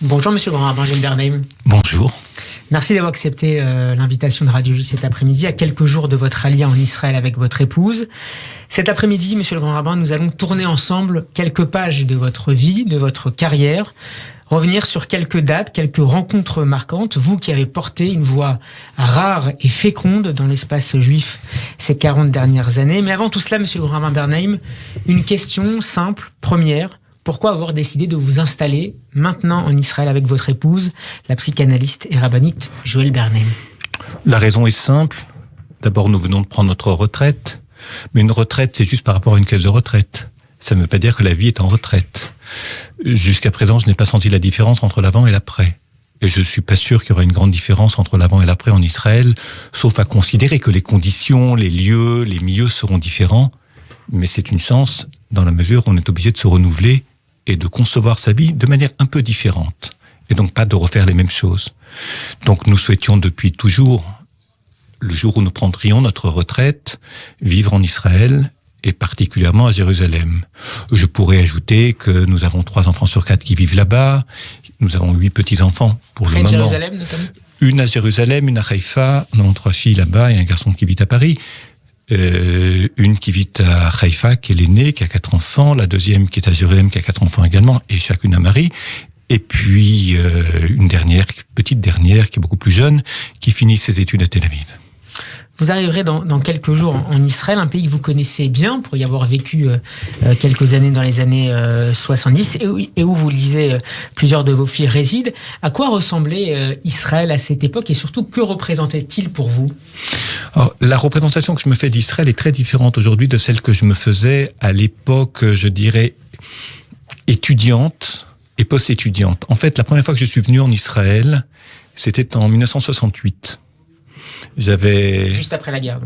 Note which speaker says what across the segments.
Speaker 1: Bonjour Monsieur le Grand Rabbin Joël Bernheim.
Speaker 2: Bonjour.
Speaker 1: Merci d'avoir accepté l'invitation de Radio J cet après-midi, à quelques jours de votre allié en Israël avec votre épouse. Cet après-midi, Monsieur le Grand Rabbin, nous allons tourner ensemble quelques pages de votre vie, de votre carrière, revenir sur quelques dates, quelques rencontres marquantes, vous qui avez porté une voix rare et féconde dans l'espace juif ces 40 dernières années. Mais avant tout cela, Monsieur le Grand Rabbin Bernheim, une question simple, première. Pourquoi avoir décidé de vous installer maintenant en Israël avec votre épouse, la psychanalyste et rabbinite Joël Bernheim?
Speaker 2: La raison est simple. D'abord, nous venons de prendre notre retraite. Mais une retraite, c'est juste par rapport à une caisse de retraite. Ça ne veut pas dire que la vie est en retraite. Jusqu'à présent, je n'ai pas senti la différence entre l'avant et l'après. Et je ne suis pas sûr qu'il y aura une grande différence entre l'avant et l'après en Israël, sauf à considérer que les conditions, les lieux, les milieux seront différents. Mais c'est une chance dans la mesure où on est obligé de se renouveler et de concevoir sa vie de manière un peu différente, et donc pas de refaire les mêmes choses. Donc nous souhaitions depuis toujours, le jour où nous prendrions notre retraite, vivre en Israël, et particulièrement à Jérusalem. Je pourrais ajouter que nous avons 3 enfants sur 4 qui vivent là-bas, nous avons 8 petits-enfants pour le moment.
Speaker 1: Jérusalem notamment.
Speaker 2: Une à Jérusalem, une à Haïfa, nous avons 3 filles là-bas et un garçon qui vit à Paris. Une qui vit à Haïfa, qui est l'aînée, qui a 4 enfants, la deuxième qui est à Jérusalem, qui a 4 enfants également, et chacune un mari, et puis une petite dernière, qui est beaucoup plus jeune, qui finit ses études à Tel Aviv.
Speaker 1: Vous arriverez dans quelques jours en Israël, un pays que vous connaissez bien, pour y avoir vécu quelques années dans les années 70, et où vous le disiez, plusieurs de vos filles résident. À quoi ressemblait Israël à cette époque, et surtout, que représentait-il pour vous?
Speaker 2: Alors, la représentation que je me fais d'Israël est très différente aujourd'hui de celle que je me faisais à l'époque, je dirais, étudiante et post-étudiante. En fait, la première fois que je suis venu en Israël, c'était en 1968.
Speaker 1: Juste après la guerre.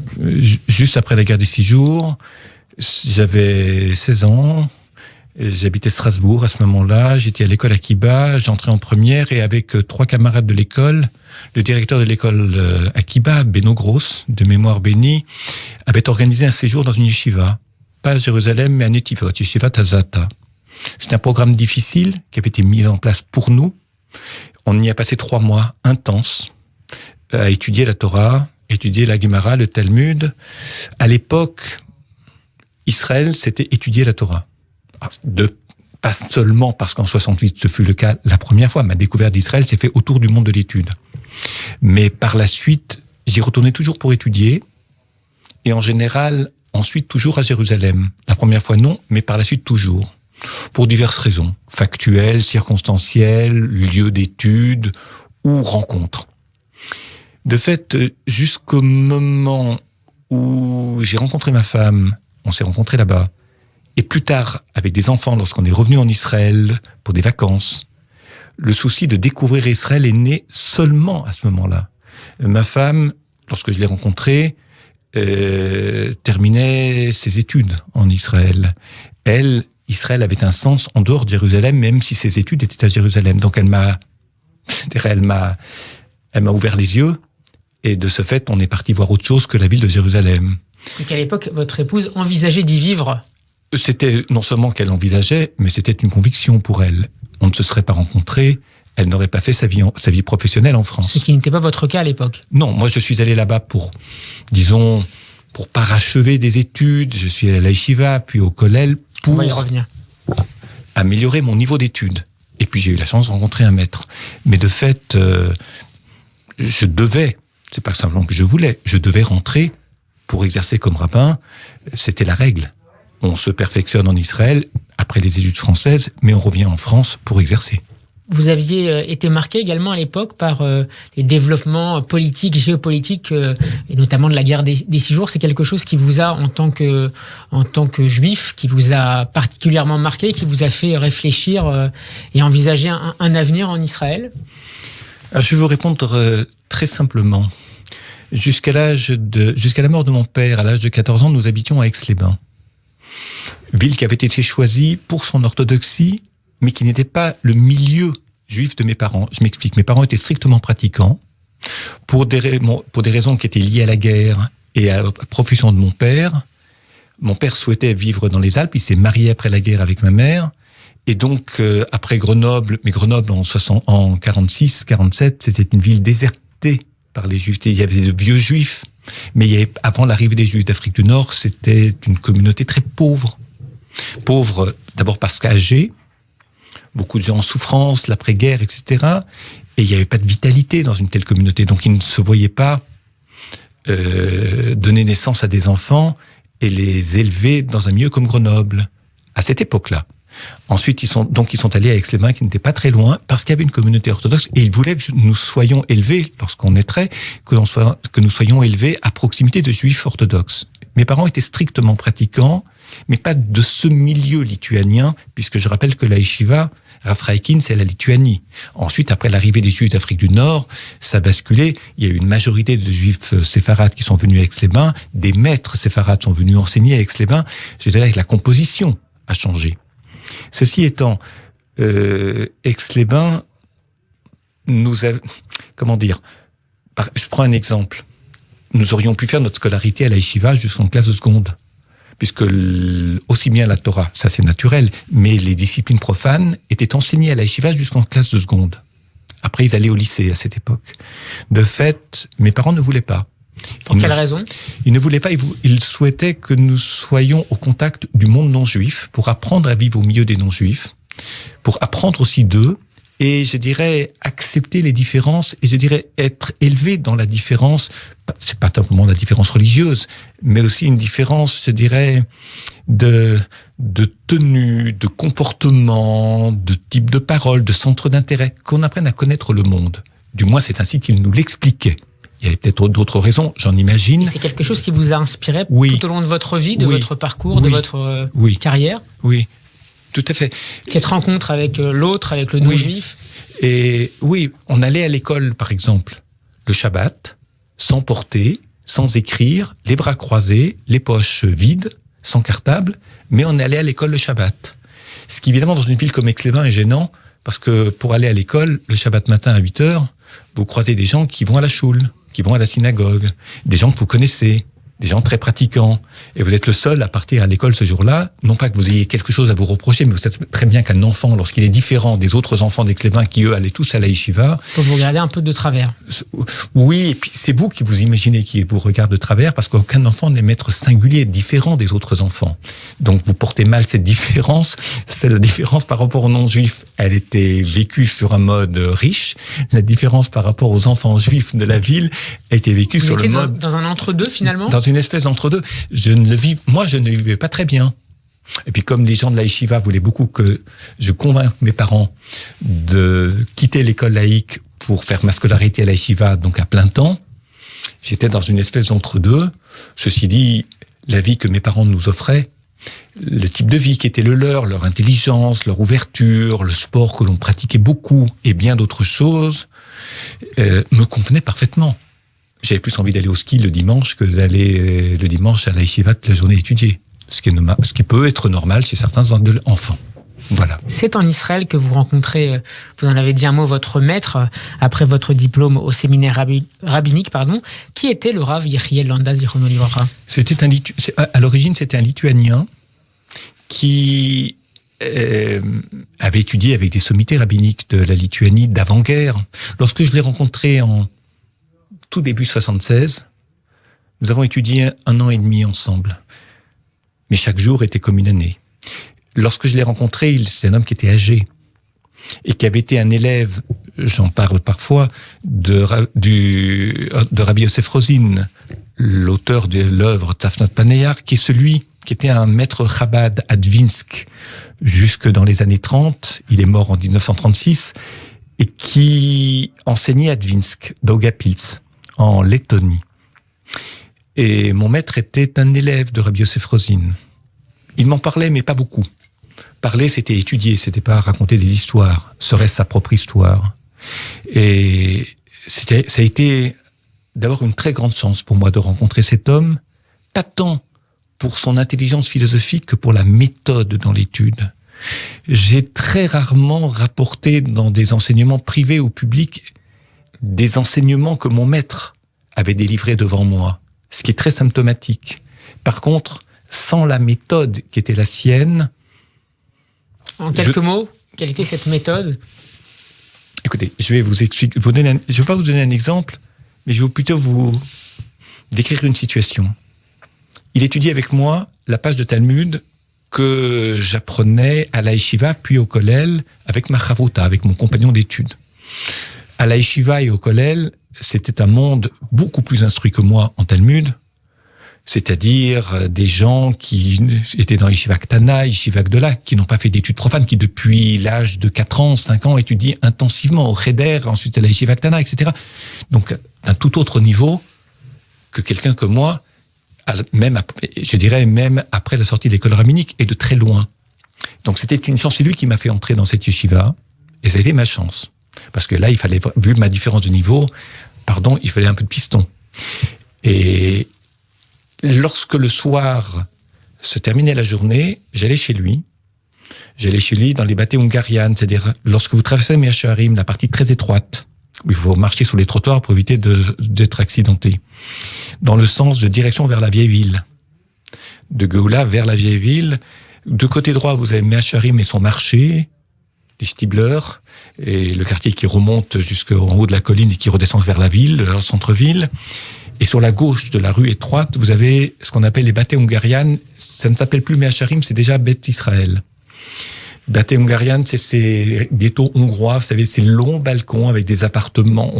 Speaker 2: Juste après la guerre des 6 jours. J'avais 16 ans. J'habitais Strasbourg à ce moment-là. J'étais à l'école Akiba. J'entrais en première et avec 3 camarades de l'école, le directeur de l'école Akiba, Beno Gross, de mémoire bénie, avait organisé un séjour dans une yeshiva. Pas à Jérusalem, mais à Netivot, yeshiva Tazata. C'était un programme difficile qui avait été mis en place pour nous. On y a passé 3 mois intenses à étudier la Torah, étudier la Gemara, le Talmud. À l'époque, Israël, c'était étudier la Torah. Pas seulement parce qu'en 68, ce fut le cas la première fois. Ma découverte d'Israël s'est faite autour du monde de l'étude. Mais par la suite, j'y retournais toujours pour étudier. Et en général, ensuite, toujours à Jérusalem. La première fois, non, mais par la suite, toujours. Pour diverses raisons. Factuelles, circonstancielles, lieux d'études ou rencontres. De fait, jusqu'au moment où j'ai rencontré ma femme, on s'est rencontrés là-bas, et plus tard, avec des enfants, lorsqu'on est revenu en Israël pour des vacances, le souci de découvrir Israël est né seulement à ce moment-là. Ma femme, lorsque je l'ai rencontrée, terminait ses études en Israël. Elle, Israël avait un sens en dehors de Jérusalem, même si ses études étaient à Jérusalem. Donc elle m'a ouvert les yeux, et de ce fait, on est parti voir autre chose que la ville de Jérusalem.
Speaker 1: Donc à l'époque, votre épouse envisageait d'y vivre?
Speaker 2: C'était non seulement qu'elle envisageait, mais c'était une conviction pour elle. On ne se serait pas rencontrés, elle n'aurait pas fait sa vie professionnelle en France.
Speaker 1: Ce qui n'était pas votre cas à l'époque?
Speaker 2: Non, moi je suis allé là-bas pour parachever des études. Je suis allé à la yeshiva, puis au kollel, pour
Speaker 1: On va y revenir.
Speaker 2: Améliorer mon niveau d'études. Et puis j'ai eu la chance de rencontrer un maître. Mais de fait, je devais, c'est pas simplement que je voulais, je devais rentrer pour exercer comme rabbin. C'était la règle. On se perfectionne en Israël après les études françaises, mais on revient en France pour exercer.
Speaker 1: Vous aviez été marqué également à l'époque par les développements politiques, géopolitiques, et notamment de la guerre des 6 jours. C'est quelque chose qui vous a, en tant que juif, qui vous a particulièrement marqué, qui vous a fait réfléchir et envisager un avenir en Israël?
Speaker 2: Je vais vous répondre très simplement. Jusqu'à la mort de mon père, à l'âge de 14 ans, nous habitions à Aix-les-Bains. Ville qui avait été choisie pour son orthodoxie, mais qui n'était pas le milieu juif de mes parents. Je m'explique, mes parents étaient strictement pratiquants, pour des raisons qui étaient liées à la guerre et à la profession de mon père. Mon père souhaitait vivre dans les Alpes, il s'est marié après la guerre avec ma mère, Et donc, après Grenoble, mais Grenoble en 46, 47, c'était une ville désertée par les Juifs. Il y avait des vieux Juifs, mais avant l'arrivée des Juifs d'Afrique du Nord, c'était une communauté très pauvre. Pauvre, d'abord parce qu'âgée, beaucoup de gens en souffrance, l'après-guerre, etc. Et il n'y avait pas de vitalité dans une telle communauté. Donc, ils ne se voyaient pas donner naissance à des enfants et les élever dans un milieu comme Grenoble, à cette époque-là. Ensuite, ils sont allés à Aix-les-Bains, qui n'était pas très loin, parce qu'il y avait une communauté orthodoxe, et ils voulaient que nous soyons élevés, lorsqu'on naîtrait, que nous soyons élevés à proximité de juifs orthodoxes. Mes parents étaient strictement pratiquants, mais pas de ce milieu lituanien, puisque je rappelle que la yeshiva, Rav Raikin, c'est la Lituanie. Ensuite, après l'arrivée des Juifs d'Afrique du Nord, ça a basculé. Il y a eu une majorité de Juifs séfarades qui sont venus à Aix-les-Bains. Des maîtres séfarades sont venus enseigner à Aix-les-Bains. Je dirais que la composition a changé. Ceci étant, Aix-les-Bains nous a... Comment dire ? Je prends un exemple. Nous aurions pu faire notre scolarité à la yeshiva jusqu'en classe de seconde. Puisque aussi bien la Torah, ça c'est naturel, mais les disciplines profanes étaient enseignées à la yeshiva jusqu'en classe de seconde. Après, ils allaient au lycée à cette époque. De fait, mes parents ne voulaient pas.
Speaker 1: Pour quelle raison ?
Speaker 2: Ils ne voulaient pas, ils souhaitaient que nous soyons au contact du monde non-juif, pour apprendre à vivre au milieu des non-juifs, pour apprendre aussi d'eux, et je dirais accepter les différences, et je dirais être élevé dans la différence. C'est pas simplement la différence religieuse, mais aussi une différence, je dirais, de tenue, de comportement, de type de parole, de centre d'intérêt, qu'on apprenne à connaître le monde. Du moins, c'est ainsi qu'il nous l'expliquait. Il y avait peut-être d'autres raisons, j'en imagine.
Speaker 1: Et c'est quelque chose qui vous a inspiré tout au long de votre vie, de votre parcours, de votre carrière ?
Speaker 2: Oui, tout à fait.
Speaker 1: Cette rencontre avec l'autre, avec le non-juif ?
Speaker 2: Et oui, on allait à l'école, par exemple, le Shabbat, sans porter, sans écrire, les bras croisés, les poches vides, sans cartable, mais on allait à l'école le Shabbat. Ce qui, évidemment, dans une ville comme Aix-les-Bains est gênant, parce que pour aller à l'école, le Shabbat matin à 8h, vous croisez des gens qui vont à la choule, qui vont à la synagogue, des gens que vous connaissez, des gens très pratiquants, et vous êtes le seul à partir à l'école ce jour-là, non pas que vous ayez quelque chose à vous reprocher, mais vous savez très bien qu'un enfant, lorsqu'il est différent des autres enfants d'Aix-les-Bains qui, eux, allaient tous à la yeshiva...
Speaker 1: Faut vous regarder un peu de travers.
Speaker 2: Oui, et puis c'est vous qui vous imaginez qui vous regarde de travers, parce qu'aucun enfant n'est maître singulier, différent des autres enfants. Donc vous portez mal cette différence, c'est la différence par rapport aux non-juifs. Elle était vécue sur un mode riche, la différence par rapport aux enfants juifs de la ville a été vécue sur le mode...
Speaker 1: dans un entre-deux, finalement ?
Speaker 2: Dans une espèce d'entre-deux. Moi, je ne le vivais pas très bien. Et puis, comme les gens de la yeshiva voulaient beaucoup que je convainque mes parents de quitter l'école laïque pour faire ma scolarité à la yeshiva, donc à plein temps, j'étais dans une espèce d'entre-deux. Ceci dit, la vie que mes parents nous offraient, le type de vie qui était le leur intelligence, leur ouverture, le sport que l'on pratiquait beaucoup et bien d'autres choses, me convenaient parfaitement. J'avais plus envie d'aller au ski le dimanche que d'aller le dimanche à la yeshiva toute la journée étudier. Ce qui peut être normal chez certains enfants. Voilà.
Speaker 1: C'est en Israël que vous rencontrez, vous en avez dit un mot, votre maître, après votre diplôme au séminaire rabbinique, qui était le Rav Yechiel Landa Zichrono Livracha.
Speaker 2: À l'origine, c'était un Lituanien qui avait étudié avec des sommités rabbiniques de la Lituanie d'avant-guerre. Lorsque je l'ai rencontré en tout début 76, nous avons étudié 1 an et demi ensemble. Mais chaque jour était comme une année. Lorsque je l'ai rencontré, c'est un homme qui était âgé et qui avait été un élève, j'en parle parfois, de Rabbi Yosef Rosin, l'auteur de l'œuvre Tzafnat Paneyar, qui est celui qui était un maître Chabad à Dvinsk jusque dans les années 30. Il est mort en 1936 et qui enseignait à Dvinsk, Daugavpils, en Lettonie. Et mon maître était un élève de Rabbi Yosef Rosin. Il m'en parlait, mais pas beaucoup. Parler, c'était étudier, c'était pas raconter des histoires, serait-ce sa propre histoire. Et ça a été d'abord une très grande chance pour moi de rencontrer cet homme, pas tant pour son intelligence philosophique que pour la méthode dans l'étude. J'ai très rarement rapporté dans des enseignements privés ou publics des enseignements que mon maître avait délivrés devant moi, ce qui est très symptomatique. Par contre, sans la méthode qui était la sienne,
Speaker 1: En quelques mots, quelle était cette méthode ?
Speaker 2: Écoutez, je vais vous expliquer. Je ne vais pas vous donner un exemple, mais je vais plutôt vous décrire une situation. Il étudiait avec moi la page de Talmud que j'apprenais à la yeshiva, puis au kollel, avec ma chavruta, avec mon compagnon d'études. À la yeshiva et au kollel, c'était un monde beaucoup plus instruit que moi en Talmud, c'est-à-dire des gens qui étaient dans Yeshiva Ktana, Yeshiva Gdola, qui n'ont pas fait d'études profanes, qui depuis l'âge de 4 ans, 5 ans étudient intensivement au Cheder, ensuite à la Yeshiva Ktana, etc. Donc, un tout autre niveau que quelqu'un comme moi, même, je dirais même après la sortie de l'école rabbinique, et de très loin. Donc, c'était une chance. C'est lui qui m'a fait entrer dans cette yeshiva, et ça a été ma chance. Parce que là, il fallait, vu ma différence de niveau, il fallait un peu de piston. Et lorsque le soir se terminait la journée, j'allais chez lui. J'allais chez lui dans les bâtés hungarianes, c'est-à-dire lorsque vous traversez Mea Shearim, la partie très étroite, où il faut marcher sur les trottoirs pour éviter d'être accidenté, dans le sens de direction vers la vieille ville. De Géoula vers la vieille ville. De côté droit, vous avez Mea Shearim et son marché, les Stibler, et le quartier qui remonte jusqu'en haut de la colline et qui redescend vers la ville, le centre-ville. Et sur la gauche de la rue étroite, vous avez ce qu'on appelle les bâtés hungarianes. Ça ne s'appelle plus Mea Shearim, c'est déjà Beth Israël. Bâtés hungarianes, c'est ces ghettos hongrois, vous savez, ces longs balcons avec des appartements.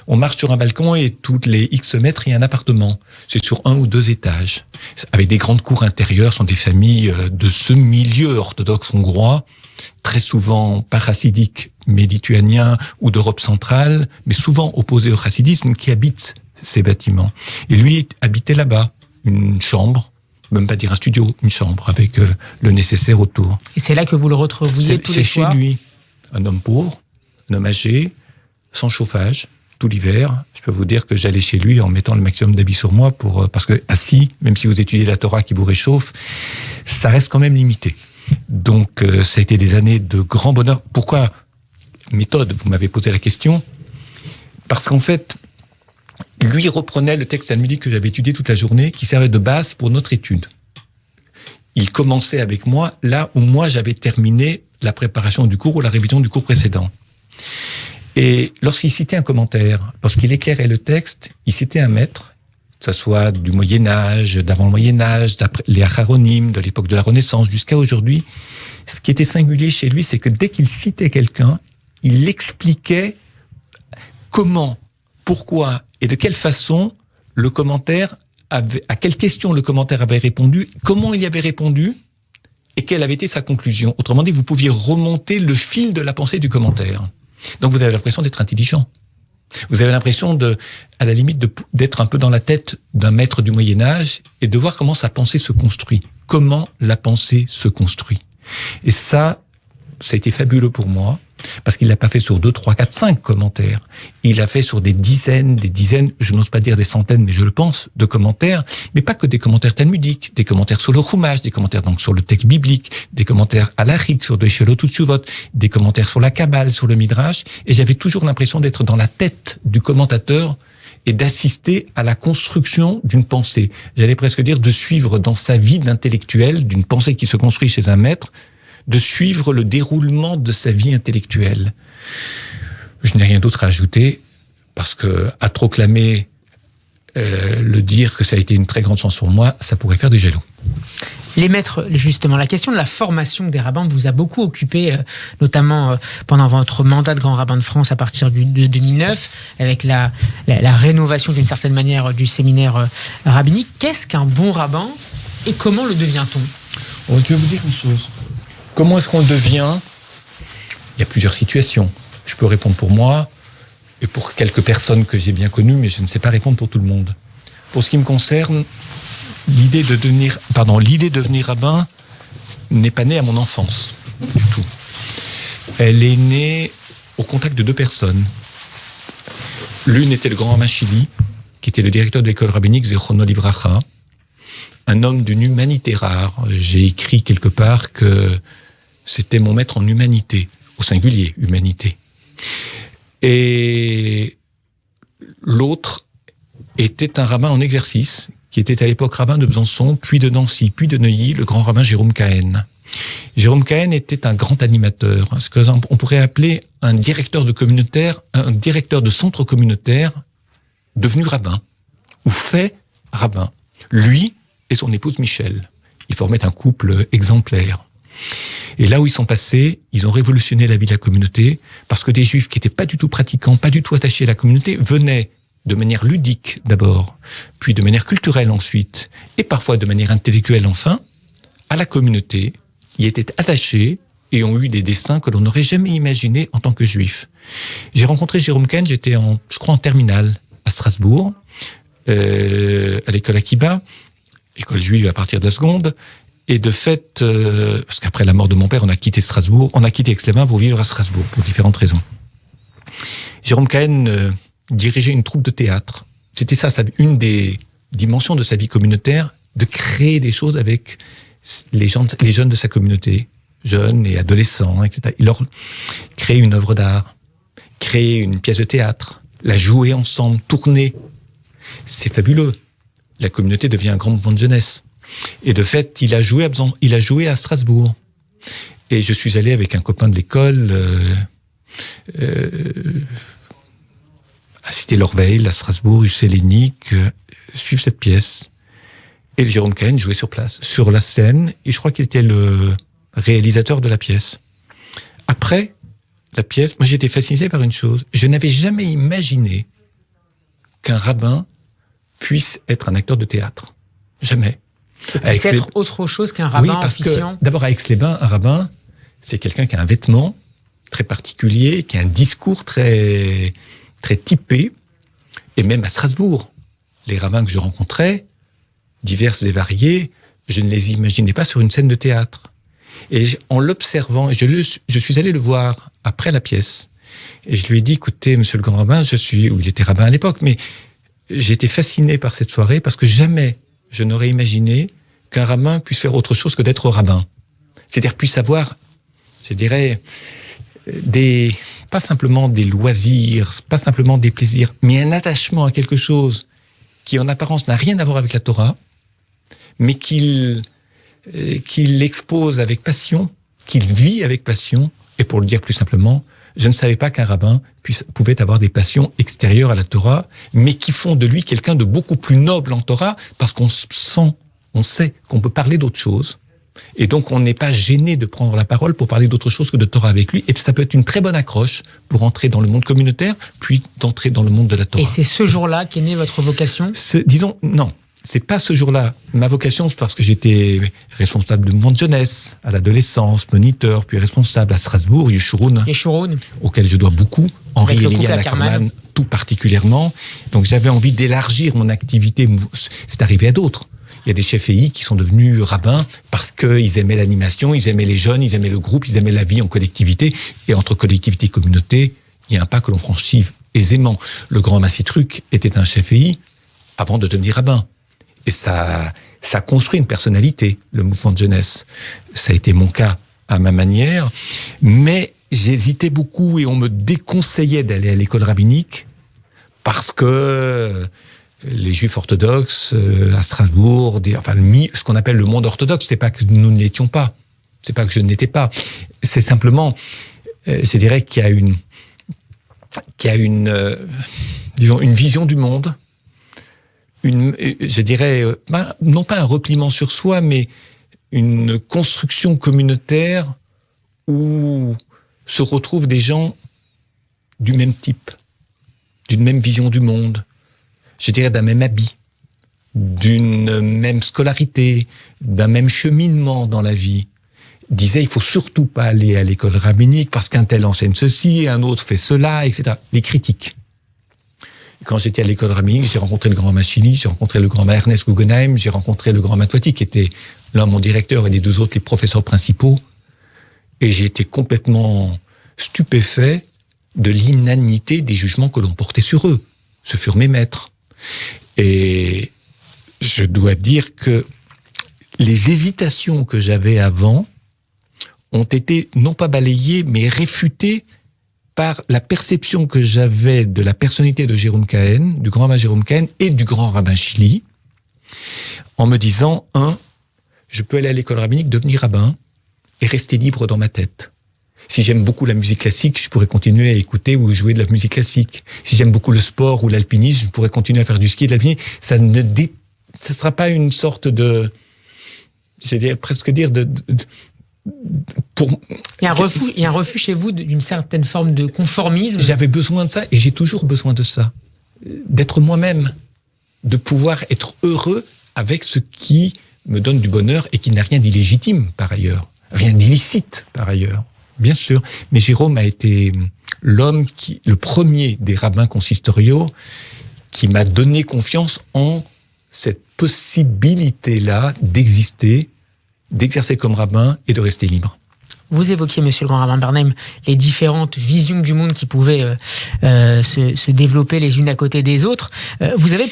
Speaker 2: On marche sur un balcon et toutes les X mètres, il y a un appartement. C'est sur 1 ou 2 étages. Avec des grandes cours intérieures, ce sont des familles de ce milieu orthodoxe hongrois, très souvent pas chassidiques, mais lituaniens ou d'Europe centrale, mais souvent opposés au chassidisme, qui habitent ces bâtiments. Et lui habitait là-bas, une chambre, même pas dire un studio, une chambre, avec le nécessaire autour.
Speaker 1: Et c'est là que vous le retrouviez tous les soirs ?
Speaker 2: C'est chez lui, un homme pauvre, un homme âgé, sans chauffage, tout l'hiver. Je peux vous dire que j'allais chez lui en mettant le maximum d'habits sur moi, parce que assis, même si vous étudiez la Torah qui vous réchauffe, ça reste quand même limité. Donc, ça a été des années de grand bonheur. Pourquoi méthode ? Vous m'avez posé la question. Parce qu'en fait, lui reprenait le texte talmudique que j'avais étudié toute la journée, qui servait de base pour notre étude. Il commençait avec moi là où moi j'avais terminé la préparation du cours ou la révision du cours précédent. Et lorsqu'il citait un commentaire, lorsqu'il éclairait le texte, il citait un maître, que ce soit du Moyen-Âge, d'avant le Moyen-Âge, les Acharonim, de l'époque de la Renaissance, jusqu'à aujourd'hui. Ce qui était singulier chez lui, c'est que dès qu'il citait quelqu'un, il expliquait comment, pourquoi et de quelle façon le commentaire à quelle question le commentaire avait répondu, comment il y avait répondu et quelle avait été sa conclusion. Autrement dit, vous pouviez remonter le fil de la pensée du commentaire. Donc vous avez l'impression d'être intelligent. Vous avez l'impression à la limite d'être un peu dans la tête d'un maître du Moyen-Âge et de voir comment sa pensée se construit. Comment la pensée se construit. Et ça a été fabuleux pour moi, parce qu'il l'a pas fait sur 2, 3, 4, 5 commentaires. Il l'a fait sur des dizaines, je n'ose pas dire des centaines, mais je le pense, de commentaires, mais pas que des commentaires talmudiques, des commentaires sur le Chumash, des commentaires donc sur le texte biblique, des commentaires halachiques sur des Shelot ou Tshuvot, des commentaires sur la Kabbale, sur le Midrash, et j'avais toujours l'impression d'être dans la tête du commentateur et d'assister à la construction d'une pensée. J'allais presque dire de suivre dans sa vie d'intellectuel, d'une pensée qui se construit chez un maître, de suivre le déroulement de sa vie intellectuelle. Je n'ai rien d'autre à ajouter, parce que à trop clamer, le dire que ça a été une très grande chance pour moi, ça pourrait faire des jaloux.
Speaker 1: Les maîtres, justement, la question de la formation des rabbins vous a beaucoup occupé, notamment pendant votre mandat de grand rabbin de France à partir de 2009, avec la rénovation d'une certaine manière du séminaire rabbinique. Qu'est-ce qu'un bon rabbin et comment le devient-on ?
Speaker 2: Je vais vous dire une chose. Comment est-ce qu'on le devient ? Il y a plusieurs situations. Je peux répondre pour moi et pour quelques personnes que j'ai bien connues, mais je ne sais pas répondre pour tout le monde. Pour ce qui me concerne, l'idée de devenir rabbin n'est pas née à mon enfance, du tout. Elle est née au contact de 2 personnes. L'une était le grand rabbin Shili, qui était le directeur de l'école rabbinique Zechrono Livracha, un homme d'une humanité rare. J'ai écrit quelque part que c'était mon maître en humanité, au singulier, humanité. Et l'autre était un rabbin en exercice, qui était à l'époque rabbin de Besançon, puis de Nancy, puis de Neuilly, le grand rabbin Jérôme Cahen. Jérôme Cahen était un grand animateur, ce qu'on pourrait appeler un directeur de centre communautaire devenu rabbin, ou fait rabbin. Lui et son épouse Michel. Ils formaient un couple exemplaire. Et là où ils sont passés, ils ont révolutionné la vie de la communauté, parce que des juifs qui n'étaient pas du tout pratiquants, pas du tout attachés à la communauté, venaient de manière ludique d'abord, puis de manière culturelle ensuite, et parfois de manière intellectuelle enfin, à la communauté, y étaient attachés et ont eu des destins que l'on n'aurait jamais imaginés en tant que juif. J'ai rencontré Jérôme Cahen, j'étais je crois en terminale à Strasbourg, à l'école Akiba, école juive à partir de la seconde, et de fait, parce qu'après la mort de mon père, on a quitté Aix-les-Bains pour vivre à Strasbourg, pour différentes raisons. Jérôme Cahen dirigeait une troupe de théâtre. C'était ça, une des dimensions de sa vie communautaire, de créer des choses avec les jeunes de sa communauté, jeunes et adolescents, etc. Il leur créait une œuvre d'art, créer une pièce de théâtre, la jouer ensemble, tourner. C'est fabuleux. La communauté devient un grand mouvement de jeunesse. Et de fait, il a joué à Strasbourg. Et je suis allé avec un copain de l'école à Cité-Lorveil, à Strasbourg, rue Sélénique, suivre cette pièce. Et Jérôme Cahen jouait sur place, sur la scène, et je crois qu'il était le réalisateur de la pièce. Après la pièce, moi j'étais fasciné par une chose. Je n'avais jamais imaginé qu'un rabbin puisse être un acteur de théâtre. Jamais.
Speaker 1: Puisse être autre chose qu'un rabbin officiant.
Speaker 2: D'abord, à Aix-les-Bains, un rabbin, c'est quelqu'un qui a un vêtement très particulier, qui a un discours très, très typé. Et même à Strasbourg, les rabbins que je rencontrais, divers et variés, je ne les imaginais pas sur une scène de théâtre. Et en l'observant, je suis allé le voir après la pièce. Et je lui ai dit, écoutez, monsieur le grand rabbin, il était rabbin à l'époque, mais j'ai été fasciné par cette soirée parce que jamais je n'aurais imaginé qu'un rabbin puisse faire autre chose que d'être rabbin. C'est-à-dire puisse avoir, je dirais, pas simplement des loisirs, pas simplement des plaisirs, mais un attachement à quelque chose qui en apparence n'a rien à voir avec la Torah, mais qu'il expose avec passion, qu'il vit avec passion. Et pour le dire plus simplement, je ne savais pas qu'un rabbin pouvait avoir des passions extérieures à la Torah, mais qui font de lui quelqu'un de beaucoup plus noble en Torah, parce qu'on sait qu'on peut parler d'autre chose. Et donc, on n'est pas gêné de prendre la parole pour parler d'autre chose que de Torah avec lui. Et ça peut être une très bonne accroche pour entrer dans le monde communautaire, puis d'entrer dans le monde de la Torah.
Speaker 1: Et c'est ce jour-là qu'est née votre vocation ?
Speaker 2: Disons, non. C'est pas ce jour-là. Ma vocation, c'est parce que j'étais responsable de mouvement de jeunesse, à l'adolescence, moniteur, puis responsable à Strasbourg, Yeshurun, auquel je dois beaucoup, Henri Eliane Ackerman, tout particulièrement. Donc j'avais envie d'élargir mon activité. C'est arrivé à d'autres. Il y a des chefs EI qui sont devenus rabbins parce qu'ils aimaient l'animation, ils aimaient les jeunes, ils aimaient le groupe, ils aimaient la vie en collectivité. Et entre collectivité et communauté, il y a un pas que l'on franchit aisément. Le grand Massitruc était un chef EI avant de devenir rabbin. Et ça construit une personnalité, le mouvement de jeunesse. Ça a été mon cas à ma manière, mais j'hésitais beaucoup et on me déconseillait d'aller à l'école rabbinique parce que les juifs orthodoxes à Strasbourg, ce qu'on appelle le monde orthodoxe, c'est pas que nous ne l'étions pas, c'est pas que je n'étais pas, c'est simplement, je dirais qu'il y a une vision du monde. Je dirais, non pas un repliement sur soi, mais une construction communautaire où se retrouvent des gens du même type, d'une même vision du monde, je dirais d'un même habit, d'une même scolarité, d'un même cheminement dans la vie. Disait, il faut surtout pas aller à l'école rabbinique parce qu'un tel enseigne ceci, un autre fait cela, etc. Les critiques. Quand j'étais à l'école rabbinique, j'ai rencontré le grand Machili, j'ai rencontré le grand Ernest Guggenheim, j'ai rencontré le grand Matwati, qui était l'un mon directeur et les deux autres les professeurs principaux. Et j'ai été complètement stupéfait de l'inanité des jugements que l'on portait sur eux. Ce furent mes maîtres. Et je dois dire que les hésitations que j'avais avant ont été non pas balayées, mais réfutées par la perception que j'avais de la personnalité de Jérôme Cahen, du grand rabbin Jérôme Cahen et du grand rabbin Chili, en me disant, je peux aller à l'école rabbinique, devenir rabbin, et rester libre dans ma tête. Si j'aime beaucoup la musique classique, je pourrais continuer à écouter ou jouer de la musique classique. Si j'aime beaucoup le sport ou l'alpinisme, je pourrais continuer à faire du ski et de l'alpinisme. Ça sera pas une sorte de, presque dire il
Speaker 1: y a un refus chez vous d'une certaine forme de conformisme.
Speaker 2: J'avais besoin de ça et j'ai toujours besoin de ça. D'être moi-même. De pouvoir être heureux avec ce qui me donne du bonheur et qui n'a rien d'illégitime par ailleurs. Rien d'illicite par ailleurs. Bien sûr, mais Jérôme a été le premier des rabbins consistoriaux qui m'a donné confiance en cette possibilité-là d'exister, d'exercer comme rabbin et de rester libre.
Speaker 1: Vous évoquiez, monsieur le grand rabbin Bernheim, les différentes visions du monde qui pouvaient se développer les unes à côté des autres. Vous avez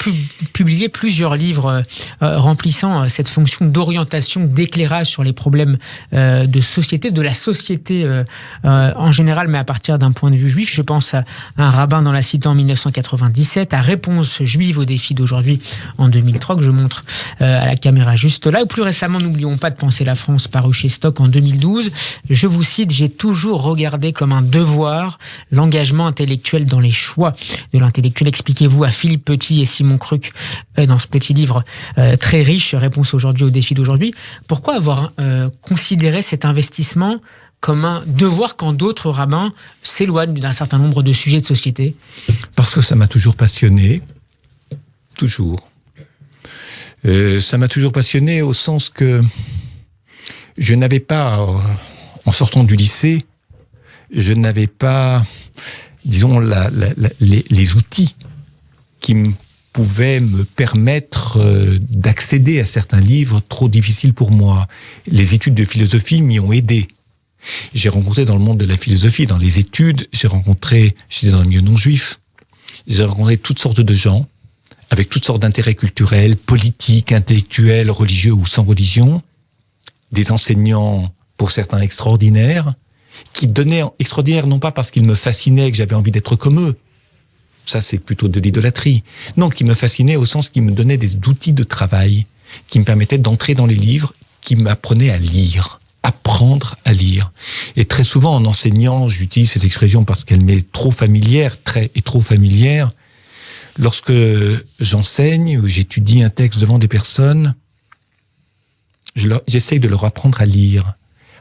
Speaker 1: publié plusieurs livres remplissant cette fonction d'orientation, d'éclairage sur les problèmes de société, de la société en général, mais à partir d'un point de vue juif. Je pense à un rabbin dans la cité en 1997, à Réponse juive aux défis d'aujourd'hui en 2003, que je montre à la caméra juste là. Ou plus récemment, N'oublions pas de penser la France, paru chez Stock en 2012. Je vous cite, j'ai toujours regardé comme un devoir l'engagement intellectuel dans les choix de l'intellectuel. Expliquez-vous à Philippe Petit et Simon Cruc dans ce petit livre très riche, Réponse aujourd'hui aux défis d'aujourd'hui. Pourquoi avoir considéré cet investissement comme un devoir quand d'autres rabbins s'éloignent d'un certain nombre de sujets de société ?
Speaker 2: Parce que ça m'a toujours passionné. Toujours. Ça m'a toujours passionné au sens que je n'avais pas... En sortant du lycée, je n'avais pas, disons, les outils qui pouvaient me permettre d'accéder à certains livres trop difficiles pour moi. Les études de philosophie m'y ont aidé. J'ai rencontré dans le monde de la philosophie, dans les études, j'étais dans le milieu non juif, j'ai rencontré toutes sortes de gens, avec toutes sortes d'intérêts culturels, politiques, intellectuels, religieux ou sans religion, des enseignants pour certains extraordinaires, qui donnaient extraordinaire non pas parce qu'ils me fascinaient et que j'avais envie d'être comme eux, ça c'est plutôt de l'idolâtrie, non, qui me fascinaient au sens qu'ils me donnaient des outils de travail, qui me permettaient d'entrer dans les livres, qui m'apprenaient à lire, apprendre à lire. Et très souvent en enseignant, j'utilise cette expression parce qu'elle m'est trop familière, lorsque j'enseigne ou j'étudie un texte devant des personnes, j'essaye de leur apprendre à lire.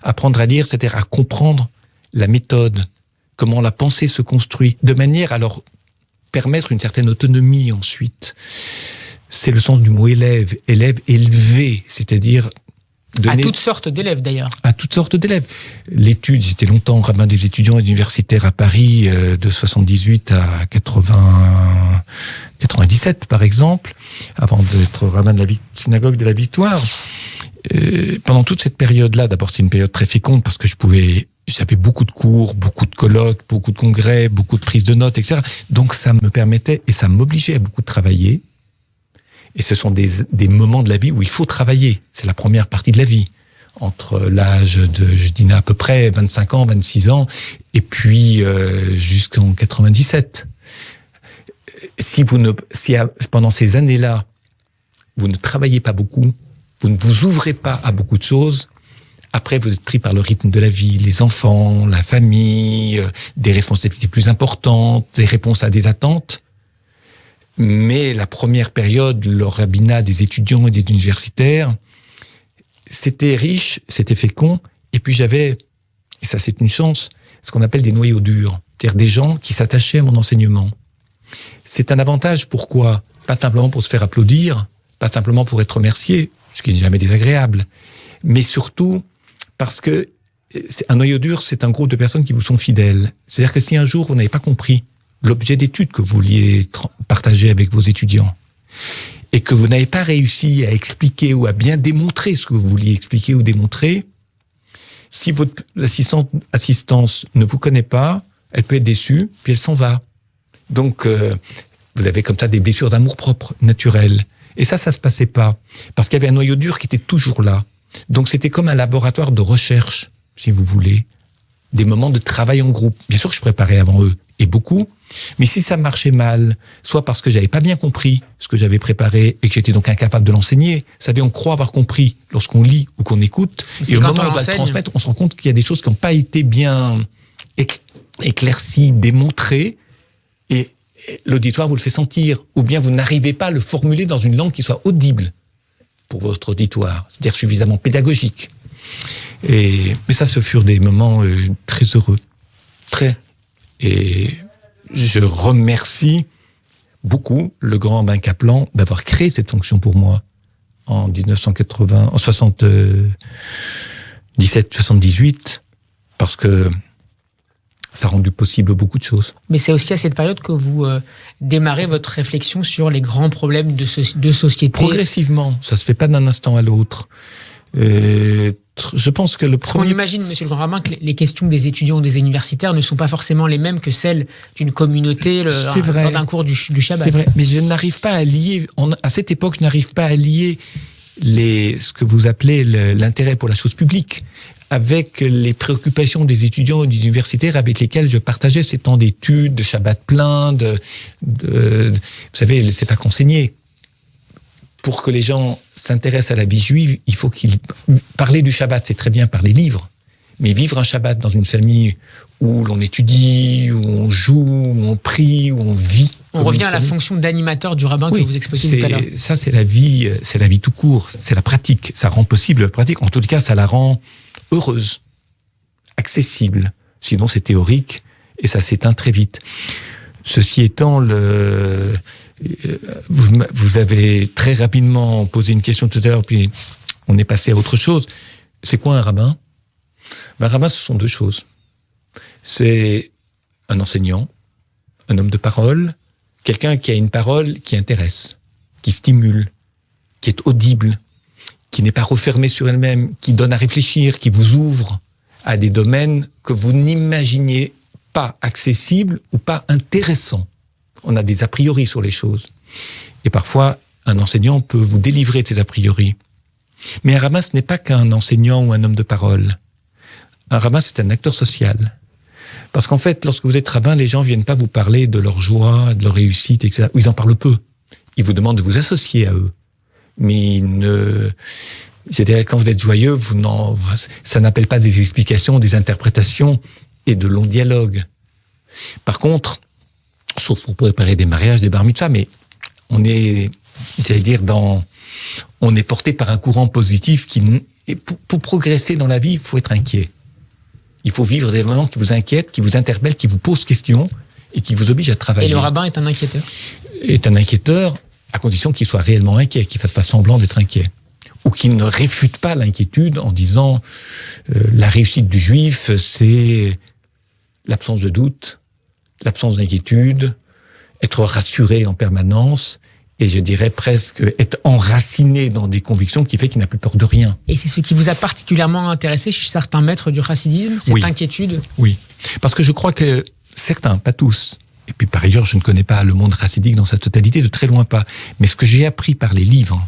Speaker 2: Apprendre à lire, c'est-à-dire à comprendre la méthode, comment la pensée se construit, de manière à leur permettre une certaine autonomie ensuite. C'est le sens du mot élève, élevé, c'est-à-dire...
Speaker 1: À toutes sortes d'élèves d'ailleurs.
Speaker 2: À toutes sortes d'élèves. L'étude, j'étais longtemps rabbin des étudiants et universitaires à Paris, de 78 à 97 par exemple, avant d'être rabbin de la synagogue de la Victoire. Pendant toute cette période-là, d'abord c'est une période très féconde parce que j'avais beaucoup de cours, beaucoup de colloques, beaucoup de congrès, beaucoup de prises de notes, etc. Donc ça me permettait et ça m'obligeait à beaucoup de travailler. Et ce sont des moments de la vie où il faut travailler. C'est la première partie de la vie. Entre l'âge de, je dirais à peu près 25 ans, 26 ans, et puis jusqu'en 97. Si pendant ces années-là, vous ne travaillez pas beaucoup, vous ne vous ouvrez pas à beaucoup de choses, après vous êtes pris par le rythme de la vie, les enfants, la famille, des responsabilités plus importantes, des réponses à des attentes. Mais la première période, le rabbinat des étudiants et des universitaires, c'était riche, c'était fécond, et puis j'avais, et ça c'est une chance, ce qu'on appelle des noyaux durs, c'est-à-dire des gens qui s'attachaient à mon enseignement. C'est un avantage, pourquoi ? Pas simplement pour se faire applaudir, pas simplement pour être remercié, ce qui n'est jamais désagréable, mais surtout parce que un noyau dur, c'est un groupe de personnes qui vous sont fidèles. C'est-à-dire que si un jour vous n'avez pas compris l'objet d'étude que vous vouliez partager avec vos étudiants, et que vous n'avez pas réussi à expliquer ou à bien démontrer ce que vous vouliez expliquer ou démontrer, si votre assistance ne vous connaît pas, elle peut être déçue, puis elle s'en va. Donc, vous avez comme ça des blessures d'amour-propre naturelles. Et ça se passait pas. Parce qu'il y avait un noyau dur qui était toujours là. Donc, c'était comme un laboratoire de recherche, si vous voulez. Des moments de travail en groupe. Bien sûr que je préparais avant eux. et beaucoup. Mais si ça marchait mal, soit parce que j'avais pas bien compris ce que j'avais préparé et que j'étais donc incapable de l'enseigner, vous savez, on croit avoir compris lorsqu'on lit ou qu'on écoute, et au moment où on va le transmettre, on se rend compte qu'il y a des choses qui n'ont pas été bien éclaircies, démontrées, et l'auditoire vous le fait sentir, ou bien vous n'arrivez pas à le formuler dans une langue qui soit audible pour votre auditoire, c'est-à-dire suffisamment pédagogique. Mais ça, ce furent des moments très heureux, très. Et je remercie beaucoup le grand Albin Kaplan d'avoir créé cette fonction pour moi en 77-78, parce que ça a rendu possible beaucoup de choses.
Speaker 1: Mais c'est aussi à cette période que vous démarrez votre réflexion sur les grands problèmes de société.
Speaker 2: Progressivement, ça se fait pas d'un instant à l'autre. Je pense que
Speaker 1: On imagine, monsieur le grand rabbin, que les questions des étudiants ou des universitaires ne sont pas forcément les mêmes que celles d'une communauté lors d'un cours du Shabbat.
Speaker 2: C'est vrai, mais je n'arrive pas à lier, à cette époque, je n'arrive pas à lier ce que vous appelez l'intérêt pour la chose publique avec les préoccupations des étudiants et des universitaires avec lesquels je partageais ces temps d'études, de Shabbat plein, vous savez, c'est pas qu'enseigner. Pour que les gens s'intéressent à la vie juive, il faut qu'ils... Parler du Shabbat, c'est très bien par les livres, mais vivre un Shabbat dans une famille où l'on étudie, où on joue, où on prie, où on vit...
Speaker 1: On revient à la fonction d'animateur du rabbin que vous exposiez tout à l'heure.
Speaker 2: Ça, c'est la vie tout court, c'est la pratique. Ça rend possible la pratique. En tout cas, ça la rend heureuse, accessible. Sinon, c'est théorique et ça s'éteint très vite. Ceci étant, vous avez très rapidement posé une question tout à l'heure, puis on est passé à autre chose. C'est quoi un rabbin ? Un rabbin, ce sont deux choses. C'est un enseignant, un homme de parole, quelqu'un qui a une parole qui intéresse, qui stimule, qui est audible, qui n'est pas refermée sur elle-même, qui donne à réfléchir, qui vous ouvre à des domaines que vous n'imaginiez pas accessibles ou pas intéressants. On a des a priori sur les choses. Et parfois, un enseignant peut vous délivrer de ces a priori. Mais un rabbin, ce n'est pas qu'un enseignant ou un homme de parole. Un rabbin, c'est un acteur social. Parce qu'en fait, lorsque vous êtes rabbin, les gens viennent pas vous parler de leur joie, de leur réussite, etc. Ils en parlent peu. Ils vous demandent de vous associer à eux. Mais je dirais, quand vous êtes joyeux, ça n'appelle pas des explications, des interprétations et de longs dialogues. Par contre, sauf pour préparer des mariages, des bar mitzvahs, mais on est, on est porté par un courant positif et pour progresser dans la vie, il faut être inquiet. Il faut vivre des moments qui vous inquiètent, qui vous interpellent, qui vous posent question et qui vous obligent à travailler.
Speaker 1: Et le rabbin est un inquiéteur ?
Speaker 2: Est un inquiéteur à condition qu'il soit réellement inquiet, qu'il fasse pas semblant d'être inquiet. Ou qu'il ne réfute pas l'inquiétude en disant la réussite du juif, c'est l'absence de doute, l'absence d'inquiétude, être rassuré en permanence, et je dirais presque être enraciné dans des convictions qui fait qu'il n'a plus peur de rien.
Speaker 1: Et c'est ce qui vous a particulièrement intéressé chez certains maîtres du chassidisme, cette inquiétude ?
Speaker 2: Oui, parce que je crois que certains, pas tous, et puis par ailleurs je ne connais pas le monde chassidique dans sa totalité, de très loin pas, mais ce que j'ai appris par les livres,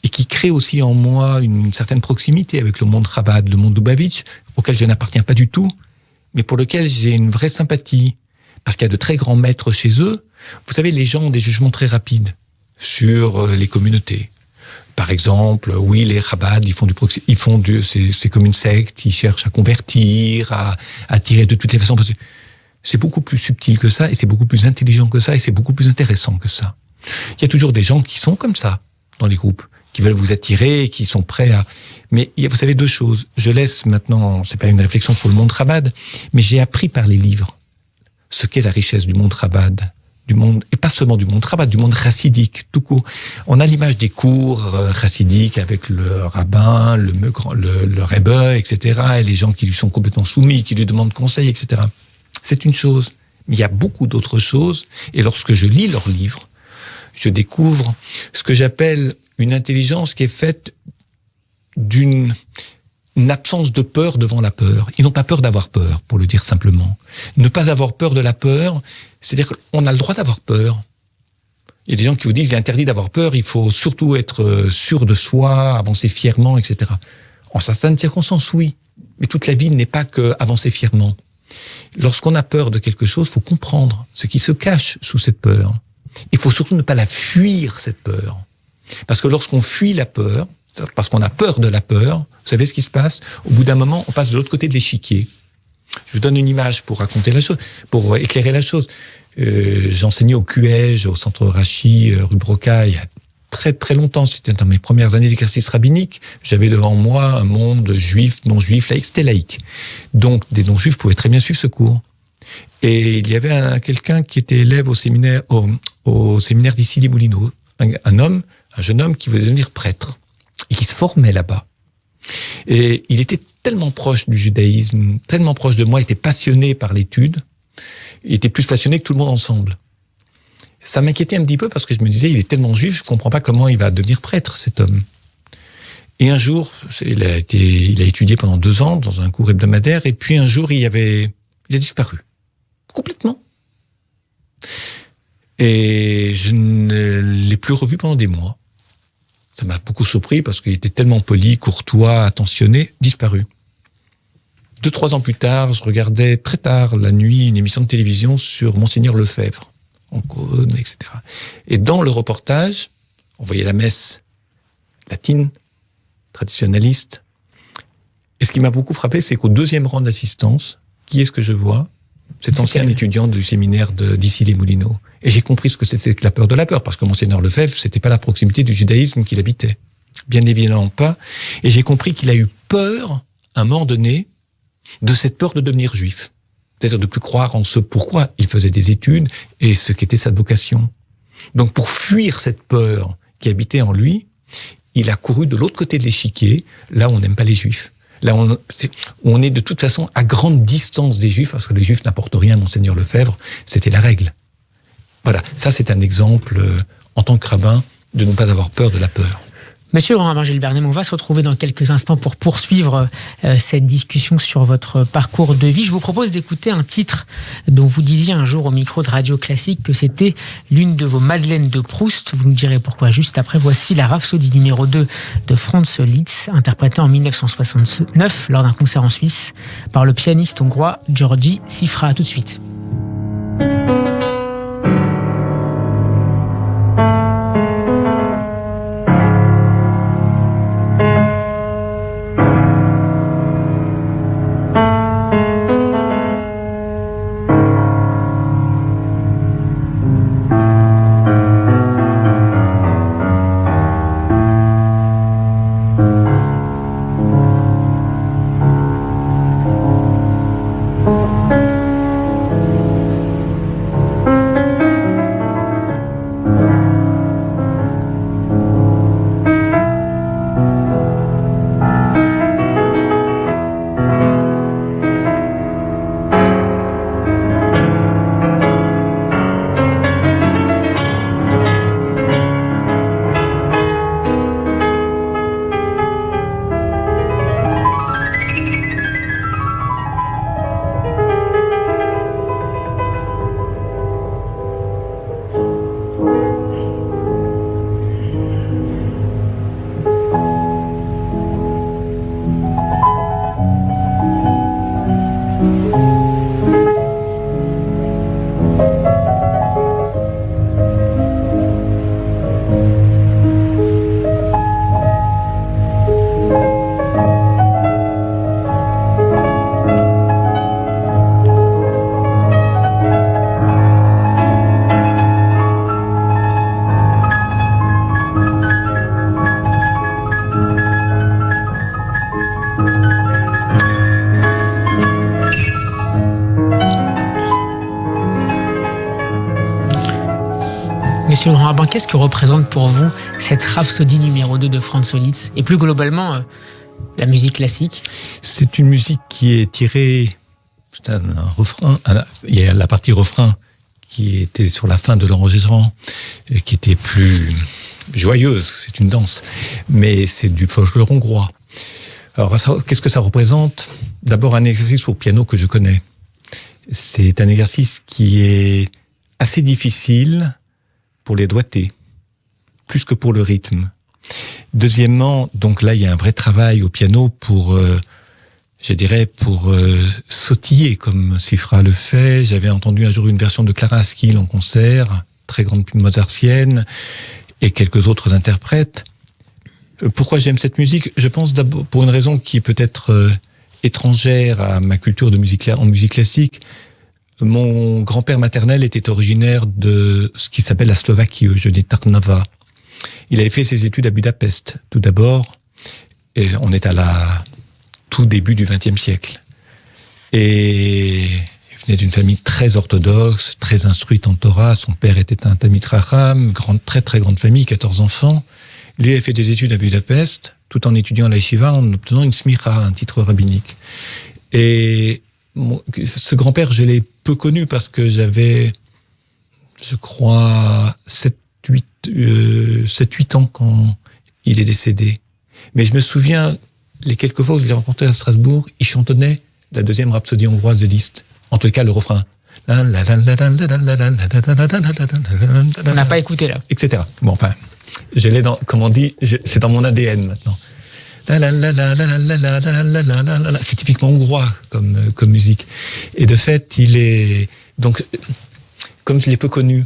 Speaker 2: et qui crée aussi en moi une certaine proximité avec le monde Chabad, le monde Lubavitch, auquel je n'appartiens pas du tout, mais pour lequel j'ai une vraie sympathie, parce qu'il y a de très grands maîtres chez eux. Vous savez, les gens ont des jugements très rapides sur les communautés. Par exemple, oui, les Chabad, c'est comme une secte, ils cherchent à convertir, à attirer de toutes les façons. C'est beaucoup plus subtil que ça, et c'est beaucoup plus intelligent que ça, et c'est beaucoup plus intéressant que ça. Il y a toujours des gens qui sont comme ça dans les groupes, qui veulent vous attirer, qui sont prêts à... Mais vous savez deux choses. Je laisse maintenant, c'est pas une réflexion sur le monde Chabad, mais j'ai appris par les livres ce qu'est la richesse du monde Chabad, du monde, et pas seulement du monde Chabad, du monde chassidique, tout court. On a l'image des cours chassidiques avec le rabbin, le rebbe, etc., et les gens qui lui sont complètement soumis, qui lui demandent conseil, etc. C'est une chose. Mais il y a beaucoup d'autres choses, et lorsque je lis leurs livres, je découvre ce que j'appelle une intelligence qui est faite d'une absence de peur devant la peur. Ils n'ont pas peur d'avoir peur, pour le dire simplement. Ne pas avoir peur de la peur, c'est-à-dire qu'on a le droit d'avoir peur. Il y a des gens qui vous disent, il est interdit d'avoir peur, il faut surtout être sûr de soi, avancer fièrement, etc. En certaines circonstances, oui. Mais toute la vie n'est pas que avancer fièrement. Lorsqu'on a peur de quelque chose, il faut comprendre ce qui se cache sous cette peur. Il faut surtout ne pas la fuir, cette peur. Parce que lorsqu'on fuit la peur, parce qu'on a peur de la peur, vous savez ce qui se passe? Au bout d'un moment, on passe de l'autre côté de l'échiquier. Je vous donne une image pour raconter la chose, pour éclairer la chose. J'enseignais au QEJ, au centre Rachi, rue Broca, il y a très très longtemps. C'était dans mes premières années d'exercice rabbinique. J'avais devant moi un monde juif, non-juif, laïque. C'était laïque. Donc, des non-juifs pouvaient très bien suivre ce cours. Et il y avait quelqu'un qui était élève au séminaire d'Issy-les-Moulineaux. Un jeune homme qui voulait devenir prêtre et qui se formait là-bas. Et il était tellement proche du judaïsme, tellement proche de moi, il était passionné par l'étude, il était plus passionné que tout le monde ensemble. Ça m'inquiétait un petit peu parce que je me disais, il est tellement juif, je comprends pas comment il va devenir prêtre, cet homme. Et un jour, il a étudié pendant 2 ans dans un cours hebdomadaire, et puis un jour, il a disparu. Complètement. Et je ne l'ai plus revu pendant des mois. Ça m'a beaucoup surpris parce qu'il était tellement poli, courtois, attentionné, disparu. 2-3 ans plus tard, je regardais très tard la nuit une émission de télévision sur Monseigneur Lefebvre, en Cône, etc. Et dans le reportage, on voyait la messe latine, traditionnaliste. Et ce qui m'a beaucoup frappé, c'est qu'au 2e rang d'assistance, qui est-ce que je vois? Cet ancien étudiant du séminaire d'Issy-les-Moulineaux. Et j'ai compris ce que c'était que la peur de la peur, parce que Monseigneur Lefebvre, c'était pas la proximité du judaïsme qu'il habitait. Bien évidemment pas. Et j'ai compris qu'il a eu peur, à un moment donné, de cette peur de devenir juif. C'est-à-dire de plus croire en ce pourquoi il faisait des études et ce qu'était sa vocation. Donc pour fuir cette peur qui habitait en lui, il a couru de l'autre côté de l'échiquier, là où on n'aime pas les juifs. Là, on est de toute façon à grande distance des Juifs, parce que les Juifs n'apportent rien à Monseigneur Lefebvre, c'était la règle. Voilà, ça c'est un exemple, en tant que rabbin, de ne pas avoir peur de la peur.
Speaker 1: Monsieur le rabbin Gilles Bernheim, on va se retrouver dans quelques instants pour poursuivre cette discussion sur votre parcours de vie. Je vous propose d'écouter un titre dont vous disiez un jour au micro de Radio Classique que c'était l'une de vos Madeleines de Proust. Vous nous direz pourquoi juste après. Voici la Rhapsodie numéro 2 de Franz Liszt, interprétée en 1969 lors d'un concert en Suisse par le pianiste hongrois György Cifra. À tout de suite. Monsieur le grand rabbin, qu'est-ce que représente pour vous cette Rhapsodie numéro 2 de Franz Liszt et plus globalement la musique classique?
Speaker 2: C'est une musique qui est tirée, c'est un refrain, il y a la partie refrain qui était sur la fin de l'enregistrement et qui était plus joyeuse, c'est une danse, mais c'est du folklore hongrois. Alors qu'est-ce que ça représente? D'abord un exercice au piano que je connais. C'est un exercice qui est assez difficile pour les doigtés, plus que pour le rythme. Deuxièmement, donc là, il y a un vrai travail au piano pour je dirais, pour sautiller comme Sifra le fait. J'avais entendu un jour une version de Clara Askill en concert, très grande mozartienne, et quelques autres interprètes. Pourquoi j'aime cette musique ? Je pense d'abord pour une raison qui est peut-être étrangère à ma culture de musique en musique classique. Mon grand-père maternel était originaire de ce qui s'appelle la Slovaquie, je dis Trnava. Il avait fait ses études à Budapest, tout d'abord, et on est à la tout début du XXe siècle. Et il venait d'une famille très orthodoxe, très instruite en Torah. Son père était un Talmid Chacham, très très grande famille, 14 enfants. Lui a fait des études à Budapest, tout en étudiant à la yeshiva, en obtenant une smicha, un titre rabbinique. Et ce grand-père, je l'ai peu connu parce que j'avais, je crois, 7-8 ans quand il est décédé. Mais je me souviens, les quelques fois où je l'ai rencontré à Strasbourg, il chantonnait la deuxième rhapsodie hongroise de Liszt. En tout cas, le refrain. On
Speaker 1: n'a pas écouté là.
Speaker 2: Etc. Bon, enfin, je l'ai dans, comme on dit, c'est dans mon ADN maintenant. C'est typiquement hongrois comme musique. Et de fait, il est, donc, comme je l'ai peu connu,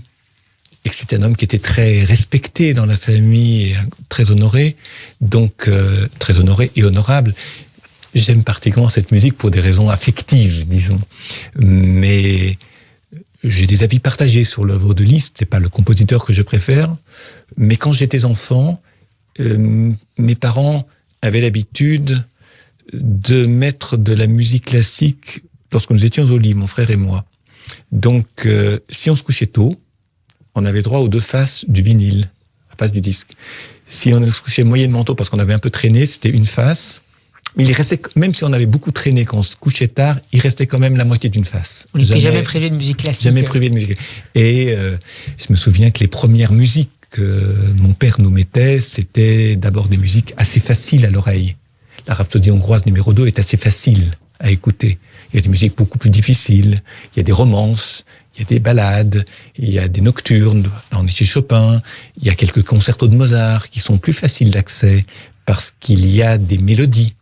Speaker 2: et que c'était un homme qui était très respecté dans la famille, et très honoré, donc très honoré et honorable. J'aime particulièrement cette musique pour des raisons affectives, disons. Mais j'ai des avis partagés sur l'œuvre de Liszt. C'est pas le compositeur que je préfère, mais quand j'étais enfant, mes parents avaient l'habitude de mettre de la musique classique lorsque nous étions au lit, mon frère et moi. Donc, si on se couchait tôt, on avait droit aux deux faces du vinyle, la face du disque. Si on se couchait moyennement tôt parce qu'on avait un peu traîné, c'était une face. Mais il restait, même si on avait beaucoup traîné, quand on se couchait tard, il restait quand même la moitié d'une face.
Speaker 1: On n'était jamais privé de musique classique.
Speaker 2: Jamais privé de musique. Et je me souviens que les premières musiques que mon père nous mettait, c'était d'abord des musiques assez faciles à l'oreille. La Rhapsodie hongroise numéro 2 est assez facile à écouter. Il y a des musiques beaucoup plus difficiles, il y a des romances, il y a des ballades, il y a des nocturnes, on est chez Chopin, il y a quelques concertos de Mozart qui sont plus faciles d'accès parce qu'il y a des mélodies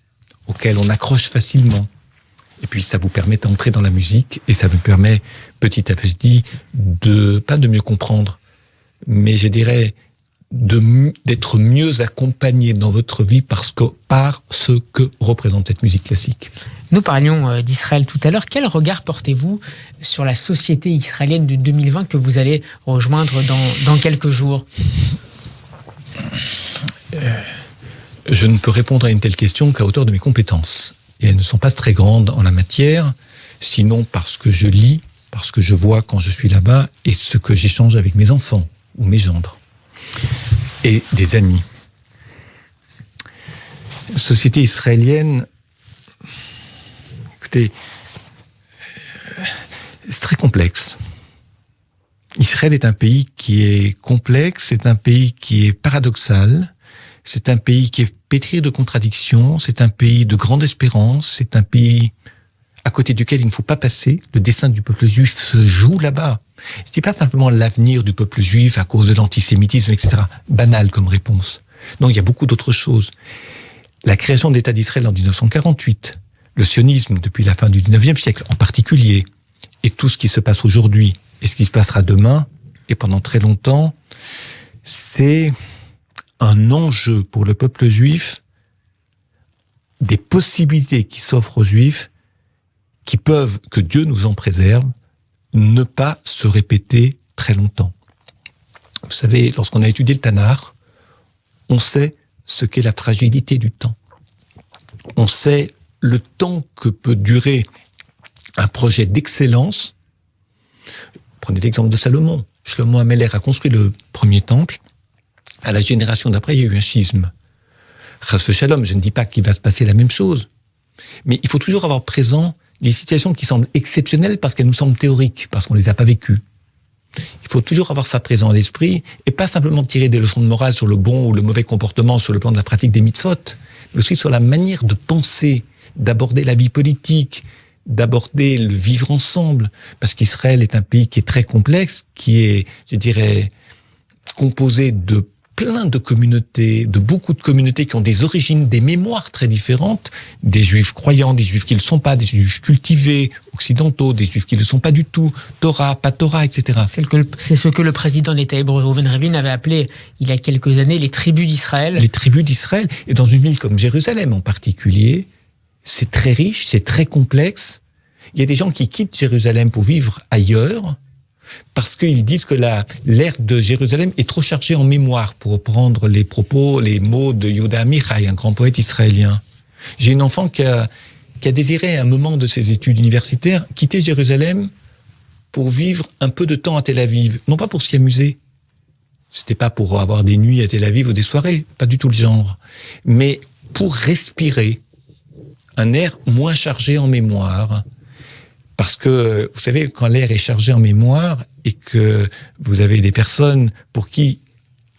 Speaker 2: auxquelles on accroche facilement. Et puis ça vous permet d'entrer dans la musique et ça vous permet petit à petit pas de mieux comprendre, mais je dirais d'être mieux accompagné dans votre vie par ce que représente cette musique classique.
Speaker 1: Nous parlions d'Israël tout à l'heure. Quel regard portez-vous sur la société israélienne de 2020 que vous allez rejoindre dans quelques jours ?
Speaker 2: Je ne peux répondre à une telle question qu'à hauteur de mes compétences. Et elles ne sont pas très grandes en la matière, sinon parce que je lis, parce que je vois quand je suis là-bas et ce que j'échange avec mes enfants ou mes gendres et des amis. Société israélienne, écoutez, c'est très complexe. Israël est un pays qui est complexe, c'est un pays qui est paradoxal, c'est un pays qui est pétri de contradictions, c'est un pays de grande espérance, c'est un pays à côté duquel il ne faut pas passer. Le destin du peuple juif se joue là-bas. Je dis pas simplement l'avenir du peuple juif à cause de l'antisémitisme, etc. Banal comme réponse. Non, il y a beaucoup d'autres choses. La création de l'État d'Israël en 1948, le sionisme depuis la fin du 19e siècle en particulier, et tout ce qui se passe aujourd'hui, et ce qui se passera demain, et pendant très longtemps, c'est un enjeu pour le peuple juif, des possibilités qui s'offrent aux juifs, qui peuvent, que Dieu nous en préserve, ne pas se répéter très longtemps. Vous savez, lorsqu'on a étudié le Tanakh, on sait ce qu'est la fragilité du temps. On sait le temps que peut durer un projet d'excellence. Prenez l'exemple de Salomon. Shlomo Ameler a construit le premier temple. À la génération d'après, il y a eu un schisme. Chas v'shalom, je ne dis pas qu'il va se passer la même chose. Mais il faut toujours avoir présent des situations qui semblent exceptionnelles parce qu'elles nous semblent théoriques, parce qu'on ne les a pas vécues. Il faut toujours avoir ça présent à l'esprit et pas simplement tirer des leçons de morale sur le bon ou le mauvais comportement sur le plan de la pratique des mitzvot, mais aussi sur la manière de penser, d'aborder la vie politique, d'aborder le vivre ensemble. Parce qu'Israël est un pays qui est très complexe, qui est, je dirais, composé de plein de communautés, de beaucoup de communautés qui ont des origines, des mémoires très différentes, des juifs croyants, des juifs qui ne le sont pas, des juifs cultivés, occidentaux, des juifs qui ne le sont pas du tout, Torah, pas Torah, etc.
Speaker 1: C'est ce que le président de l'État hébreu, Reuven Rivlin, avait appelé, il y a quelques années, les tribus d'Israël.
Speaker 2: Les tribus d'Israël, et dans une ville comme Jérusalem en particulier, c'est très riche, c'est très complexe. Il y a des gens qui quittent Jérusalem pour vivre ailleurs, parce qu'ils disent que l'aire de Jérusalem est trop chargée en mémoire, pour reprendre les propos, les mots de Yehuda Amichai, un grand poète israélien. J'ai une enfant qui a désiré, à un moment de ses études universitaires, quitter Jérusalem pour vivre un peu de temps à Tel Aviv. Non pas pour s'y amuser. C'était pas pour avoir des nuits à Tel Aviv ou des soirées, pas du tout le genre. Mais pour respirer un air moins chargé en mémoire. Parce que, vous savez, quand l'air est chargé en mémoire et que vous avez des personnes pour qui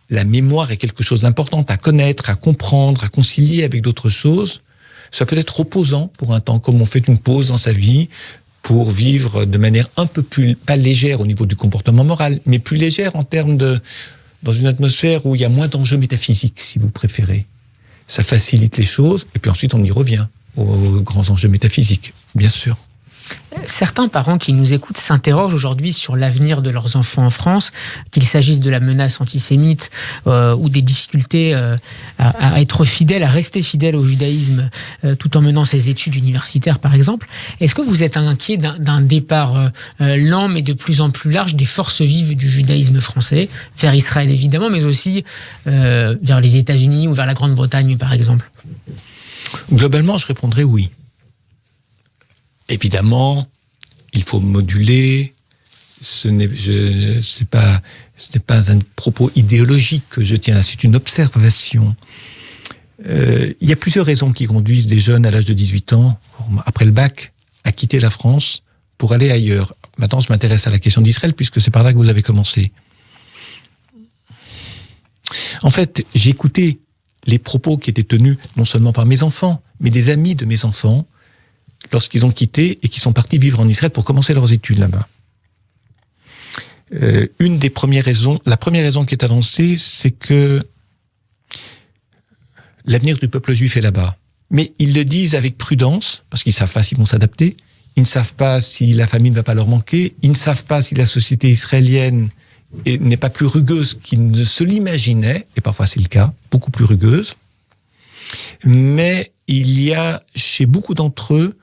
Speaker 2: la mémoire est quelque chose d'important à connaître, à comprendre, à concilier avec d'autres choses, ça peut être opposant pour un temps, comme on fait une pause dans sa vie pour vivre de manière un peu plus, pas légère au niveau du comportement moral, mais plus légère en termes dans une atmosphère où il y a moins d'enjeux métaphysiques, si vous préférez. Ça facilite les choses, et puis ensuite on y revient aux grands enjeux métaphysiques, bien sûr.
Speaker 1: Certains parents qui nous écoutent s'interrogent aujourd'hui sur l'avenir de leurs enfants en France, qu'il s'agisse de la menace antisémite ou des difficultés à être fidèles, à rester fidèles au judaïsme tout en menant ses études universitaires, par exemple. Est-ce que vous êtes inquiet d'un départ lent mais de plus en plus large des forces vives du judaïsme français, vers Israël évidemment, mais aussi vers les États-Unis ou vers la Grande-Bretagne, par exemple?
Speaker 2: Globalement, je répondrais oui. Évidemment, il faut moduler. Ce n'est pas un propos idéologique que je tiens là, c'est une observation. Il y a plusieurs raisons qui conduisent des jeunes à l'âge de 18 ans, après le bac, à quitter la France pour aller ailleurs. Maintenant, je m'intéresse à la question d'Israël, puisque c'est par là que vous avez commencé. En fait, j'ai écouté les propos qui étaient tenus non seulement par mes enfants, mais des amis de mes enfants, lorsqu'ils ont quitté et qui sont partis vivre en Israël pour commencer leurs études là-bas. La première raison qui est avancée, c'est que l'avenir du peuple juif est là-bas. Mais ils le disent avec prudence, parce qu'ils ne savent pas s'ils vont s'adapter, ils ne savent pas si la famille ne va pas leur manquer, ils ne savent pas si la société israélienne n'est pas plus rugueuse qu'ils ne se l'imaginaient, et parfois c'est le cas, beaucoup plus rugueuse. Mais il y a chez beaucoup d'entre eux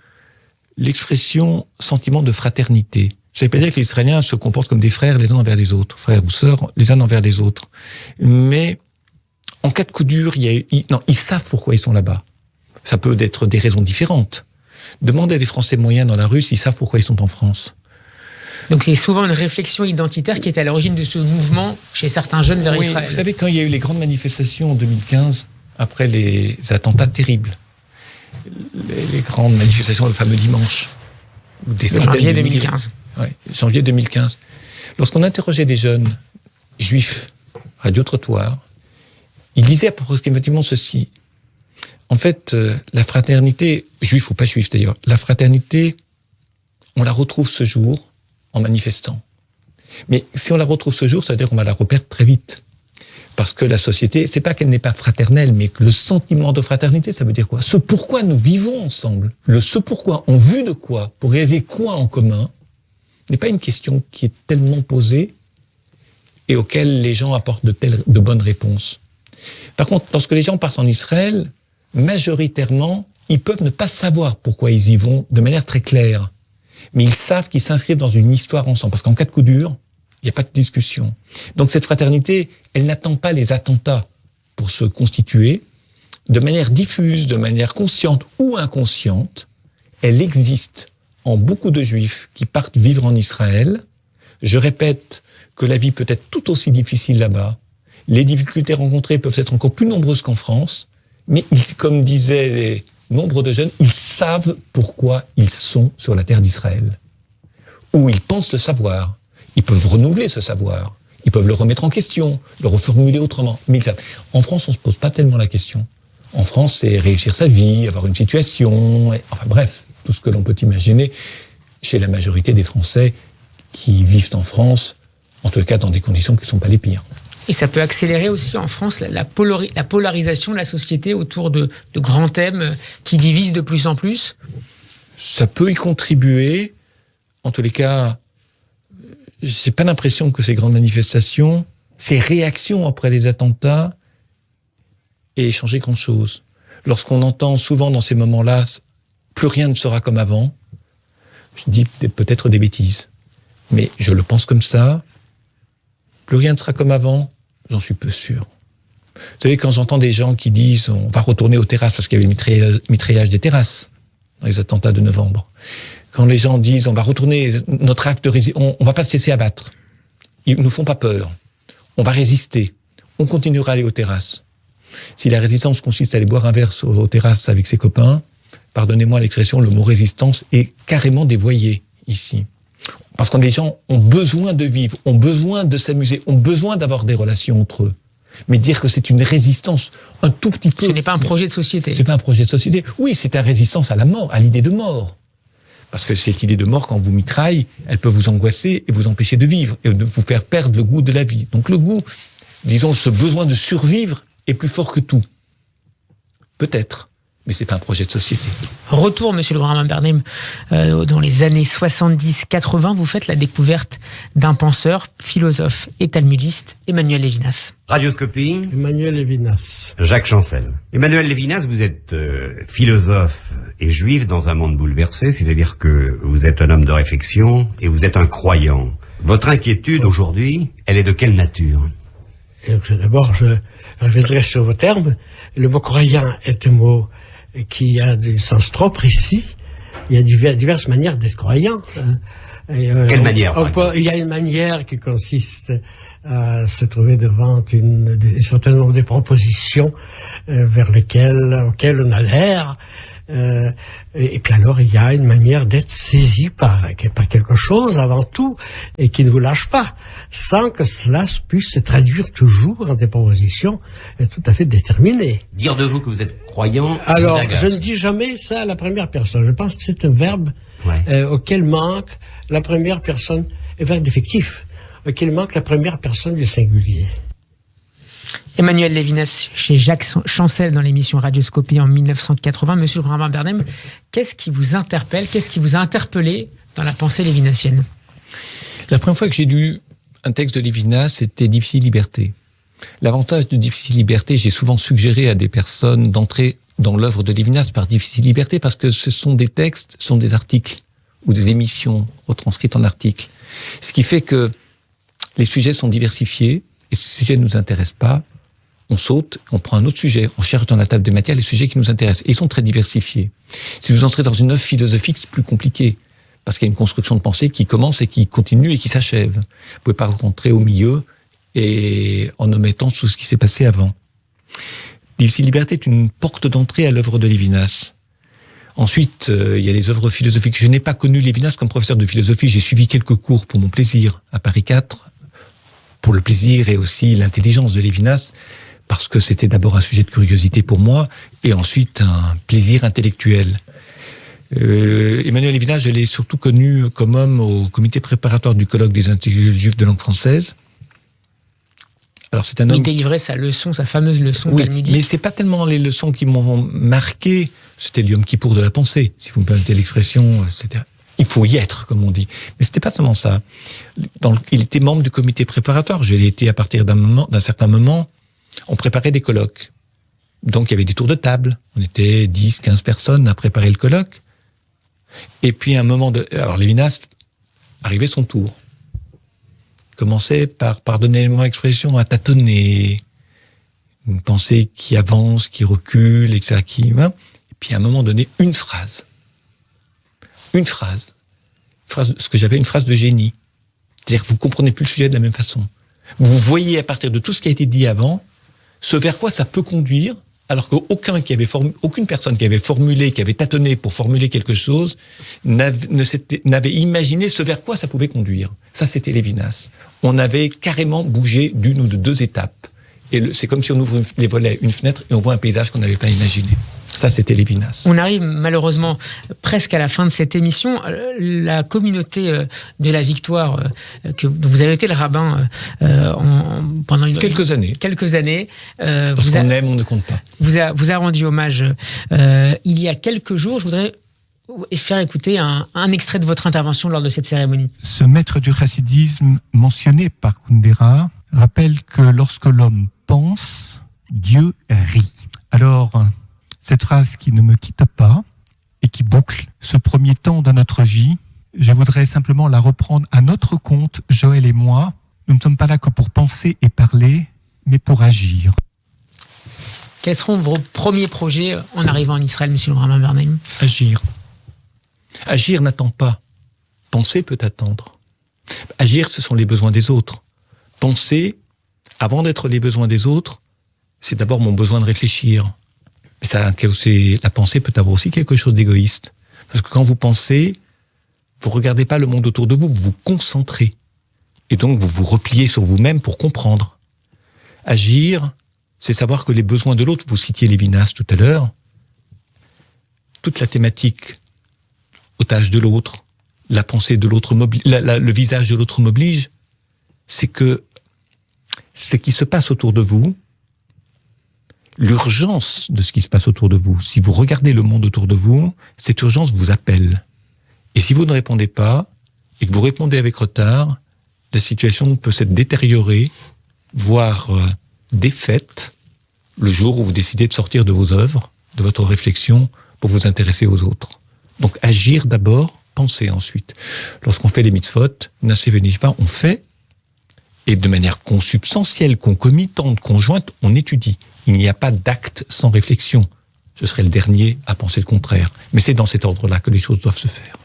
Speaker 2: l'expression sentiment de fraternité. Je ne vais pas dire que les Israéliens se comportent comme des frères les uns envers les autres, frères ou sœurs les uns envers les autres. Mais en cas de coup dur, ils savent pourquoi ils sont là-bas. Ça peut être des raisons différentes. Demandez à des Français moyens dans la rue s'ils savent pourquoi ils sont en France.
Speaker 1: Donc c'est souvent une réflexion identitaire qui est à l'origine de ce mouvement chez certains jeunes vers Israël.
Speaker 2: Vous savez, quand il y a eu les grandes manifestations en 2015, après les attentats terribles, les grandes manifestations, le fameux dimanche, des centaines
Speaker 1: janvier
Speaker 2: de
Speaker 1: 2015.
Speaker 2: Ouais, janvier 2015. Lorsqu'on interrogeait des jeunes juifs, radio-trottoir, ils disaient approximativement ceci. En fait, la fraternité, juif ou pas juif d'ailleurs, la fraternité, on la retrouve ce jour en manifestant. Mais si on la retrouve ce jour, ça veut dire qu'on va la reperdre très vite. Parce que la société, c'est pas qu'elle n'est pas fraternelle, mais que le sentiment de fraternité, ça veut dire quoi? Ce pourquoi nous vivons ensemble, ce pourquoi, en vue de quoi, pour réaliser quoi en commun, n'est pas une question qui est tellement posée et auquel les gens apportent de bonnes réponses. Par contre, lorsque les gens partent en Israël, majoritairement, ils peuvent ne pas savoir pourquoi ils y vont de manière très claire. Mais ils savent qu'ils s'inscrivent dans une histoire ensemble. Parce qu'en cas de coup dur, il n'y a pas de discussion. Donc cette fraternité, elle n'attend pas les attentats pour se constituer. De manière diffuse, de manière consciente ou inconsciente, elle existe en beaucoup de juifs qui partent vivre en Israël. Je répète que la vie peut être tout aussi difficile là-bas. Les difficultés rencontrées peuvent être encore plus nombreuses qu'en France. Mais comme disaient nombre de jeunes, ils savent pourquoi ils sont sur la terre d'Israël. Ou ils pensent le savoir. Ils peuvent renouveler ce savoir. Ils peuvent le remettre en question, le reformuler autrement. Mais ils savent. En France, on ne se pose pas tellement la question. En France, c'est réussir sa vie, avoir une situation, enfin bref, tout ce que l'on peut imaginer chez la majorité des Français qui vivent en France, en tout cas dans des conditions qui ne sont pas les pires.
Speaker 1: Et ça peut accélérer aussi en France la polarisation de la société autour de grands thèmes qui divisent de plus en plus.
Speaker 2: Ça peut y contribuer. En tous les cas, j'ai pas l'impression que ces grandes manifestations, ces réactions après les attentats, aient changé grand-chose. Lorsqu'on entend souvent dans ces moments-là, plus rien ne sera comme avant, je dis peut-être des bêtises. Mais je le pense comme ça. Plus rien ne sera comme avant, j'en suis peu sûr. Vous savez, quand j'entends des gens qui disent on va retourner aux terrasses parce qu'il y avait le mitraillage des terrasses dans les attentats de novembre. Quand les gens disent on va retourner notre acte de résistance, on va pas se laisser abattre. Ils nous font pas peur. On va résister. On continuera à aller aux terrasses. Si la résistance consiste à aller boire un verre aux terrasses avec ses copains, pardonnez-moi l'expression, le mot résistance est carrément dévoyé ici. Parce que les gens ont besoin de vivre, ont besoin de s'amuser, ont besoin d'avoir des relations entre eux. Mais dire que c'est une résistance un tout petit peu...
Speaker 1: Ce n'est pas un projet de société.
Speaker 2: C'est pas un projet de société. Oui, c'est une résistance à la mort, à l'idée de mort. Parce que cette idée de mort, quand on vous mitraille, elle peut vous angoisser et vous empêcher de vivre, et de vous faire perdre le goût de la vie. Donc le goût, disons, ce besoin de survivre est plus fort que tout. Peut-être. Mais c'est pas un projet de société.
Speaker 1: Retour, monsieur le Grand Bernheim, dans les années 70-80, vous faites la découverte d'un penseur, philosophe et talmudiste, Emmanuel Levinas.
Speaker 3: Radioscopie.
Speaker 4: Emmanuel Levinas.
Speaker 3: Jacques Chancel. Emmanuel Levinas, vous êtes philosophe et juif dans un monde bouleversé, c'est-à-dire que vous êtes un homme de réflexion et vous êtes un croyant. Votre inquiétude aujourd'hui, elle est de quelle nature?
Speaker 4: D'abord, je reviendrai sur vos termes. Le mot croyant est un mot qui a du sens trop précis. Il y a diverses manières d'être croyant.
Speaker 3: Quelle manière?
Speaker 4: Il y a une manière qui consiste à se trouver devant un certain nombre de propositions auxquelles on adhère. Et puis alors, il y a une manière d'être saisi par quelque chose avant tout et qui ne vous lâche pas, sans que cela puisse se traduire toujours en des propositions tout à fait déterminées.
Speaker 3: Dire de vous que vous êtes croyant,
Speaker 4: alors, je ne dis jamais ça à la première personne. Je pense que c'est un verbe auquel manque la première personne, un verbe défectif, auquel manque la première personne du singulier.
Speaker 1: Emmanuel Levinas chez Jacques Chancel dans l'émission Radioscopie en 1980. Monsieur le Grand Bernheim, qu'est-ce qui vous interpelle, qu'est-ce qui vous a interpellé dans la pensée lévinassienne?
Speaker 2: La première fois que j'ai lu un texte de Levinas, c'était Difficile Liberté. L'avantage de Difficile Liberté, j'ai souvent suggéré à des personnes d'entrer dans l'œuvre de Levinas par Difficile Liberté parce que ce sont des textes, ce sont des articles ou des émissions retranscrites en articles. Ce qui fait que les sujets sont diversifiés. Et si ce sujet ne nous intéresse pas, on saute, on prend un autre sujet, on cherche dans la table des matières les sujets qui nous intéressent. Et ils sont très diversifiés. Si vous entrez dans une œuvre philosophique, c'est plus compliqué. Parce qu'il y a une construction de pensée qui commence et qui continue et qui s'achève. Vous ne pouvez pas rentrer au milieu et en omettant tout ce qui s'est passé avant. Difficile Liberté est une porte d'entrée à l'œuvre de Levinas. Ensuite, il y a des œuvres philosophiques. Je n'ai pas connu Levinas comme professeur de philosophie. J'ai suivi quelques cours pour mon plaisir à Paris 4, pour le plaisir et aussi l'intelligence de Levinas, parce que c'était d'abord un sujet de curiosité pour moi, et ensuite un plaisir intellectuel. Emmanuel Levinas, je l'ai surtout connu comme homme au comité préparatoire du colloque des intellectuels juifs de langue française. Alors c'est un homme...
Speaker 1: Il délivrait sa leçon, sa fameuse leçon talmudique.
Speaker 2: Mais c'est pas tellement les leçons qui m'ont marqué, c'était le Yom Kippour de la pensée, si vous me permettez l'expression, c'était... Il faut y être, comme on dit. Mais c'était pas seulement ça. Il était membre du comité préparatoire. Je l'ai été à partir d'un certain moment. On préparait des colloques. Donc, il y avait des tours de table. On était 10, 15 personnes à préparer le colloque. Et puis, à un moment alors, Levinas arrivait son tour. Il commençait par, pardonnez-moi l'expression, à tâtonner. Une pensée qui avance, qui recule, etc. Et puis, à un moment donné, une phrase, ce que j'appelle une phrase de génie. C'est-à-dire que vous comprenez plus le sujet de la même façon. Vous voyez à partir de tout ce qui a été dit avant, ce vers quoi ça peut conduire, alors qu'aucune personne qui avait formulé, qui avait tâtonné pour formuler quelque chose, n'avait imaginé ce vers quoi ça pouvait conduire. Ça, c'était Levinas. On avait carrément bougé d'une ou de deux étapes. Et c'est comme si on ouvre les volets, une fenêtre, et on voit un paysage qu'on n'avait pas imaginé. Ça, c'était Lévinas.
Speaker 1: On arrive malheureusement presque à la fin de cette émission. La communauté de la Victoire, dont vous avez été le rabbin pendant
Speaker 2: quelques années.
Speaker 1: Parce
Speaker 2: qu'on aime, on ne compte pas.
Speaker 1: Vous a rendu hommage il y a quelques jours. Je voudrais faire écouter un extrait de votre intervention lors de cette cérémonie.
Speaker 5: Ce maître du chassidisme mentionné par Kundera rappelle que lorsque l'homme pense, Dieu rit. Alors, cette phrase qui ne me quitte pas et qui boucle ce premier temps de notre vie, je voudrais simplement la reprendre à notre compte, Joël et moi. Nous ne sommes pas là que pour penser et parler, mais pour agir.
Speaker 1: Quels seront vos premiers projets en arrivant en Israël, monsieur le rabbin Bernheim ?
Speaker 2: Agir. Agir n'attend pas. Penser peut attendre. Agir, ce sont les besoins des autres. Penser, avant d'être les besoins des autres, c'est d'abord mon besoin de réfléchir. Mais la pensée peut avoir aussi quelque chose d'égoïste. Parce que quand vous pensez, vous regardez pas le monde autour de vous, vous vous concentrez. Et donc, vous vous repliez sur vous-même pour comprendre. Agir, c'est savoir que les besoins de l'autre, vous citiez Lévinas tout à l'heure, toute la thématique otage de l'autre, la pensée de l'autre le visage de l'autre m'oblige, c'est que ce qui se passe autour de vous, l'urgence de ce qui se passe autour de vous, si vous regardez le monde autour de vous, cette urgence vous appelle. Et si vous ne répondez pas, et que vous répondez avec retard, la situation peut s'être détériorée, voire défaite, le jour où vous décidez de sortir de vos œuvres, de votre réflexion, pour vous intéresser aux autres. Donc agir d'abord, penser ensuite. Lorsqu'on fait les mitzvot, Nassé Venishva, on fait, et de manière consubstantielle, concomitante, conjointe, on étudie. Il n'y a pas d'acte sans réflexion. Ce serait le dernier à penser le contraire. Mais c'est dans cet ordre-là que les choses doivent se faire.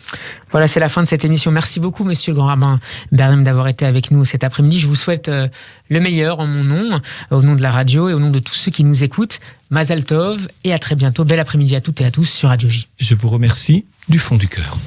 Speaker 1: Voilà, c'est la fin de cette émission. Merci beaucoup, monsieur le grand rabbin Bernheim, d'avoir été avec nous cet après-midi. Je vous souhaite le meilleur en mon nom, au nom de la radio et au nom de tous ceux qui nous écoutent. Mazal Tov et à très bientôt. Bel après-midi à toutes et à tous sur Radio J.
Speaker 2: Je vous remercie du fond du cœur.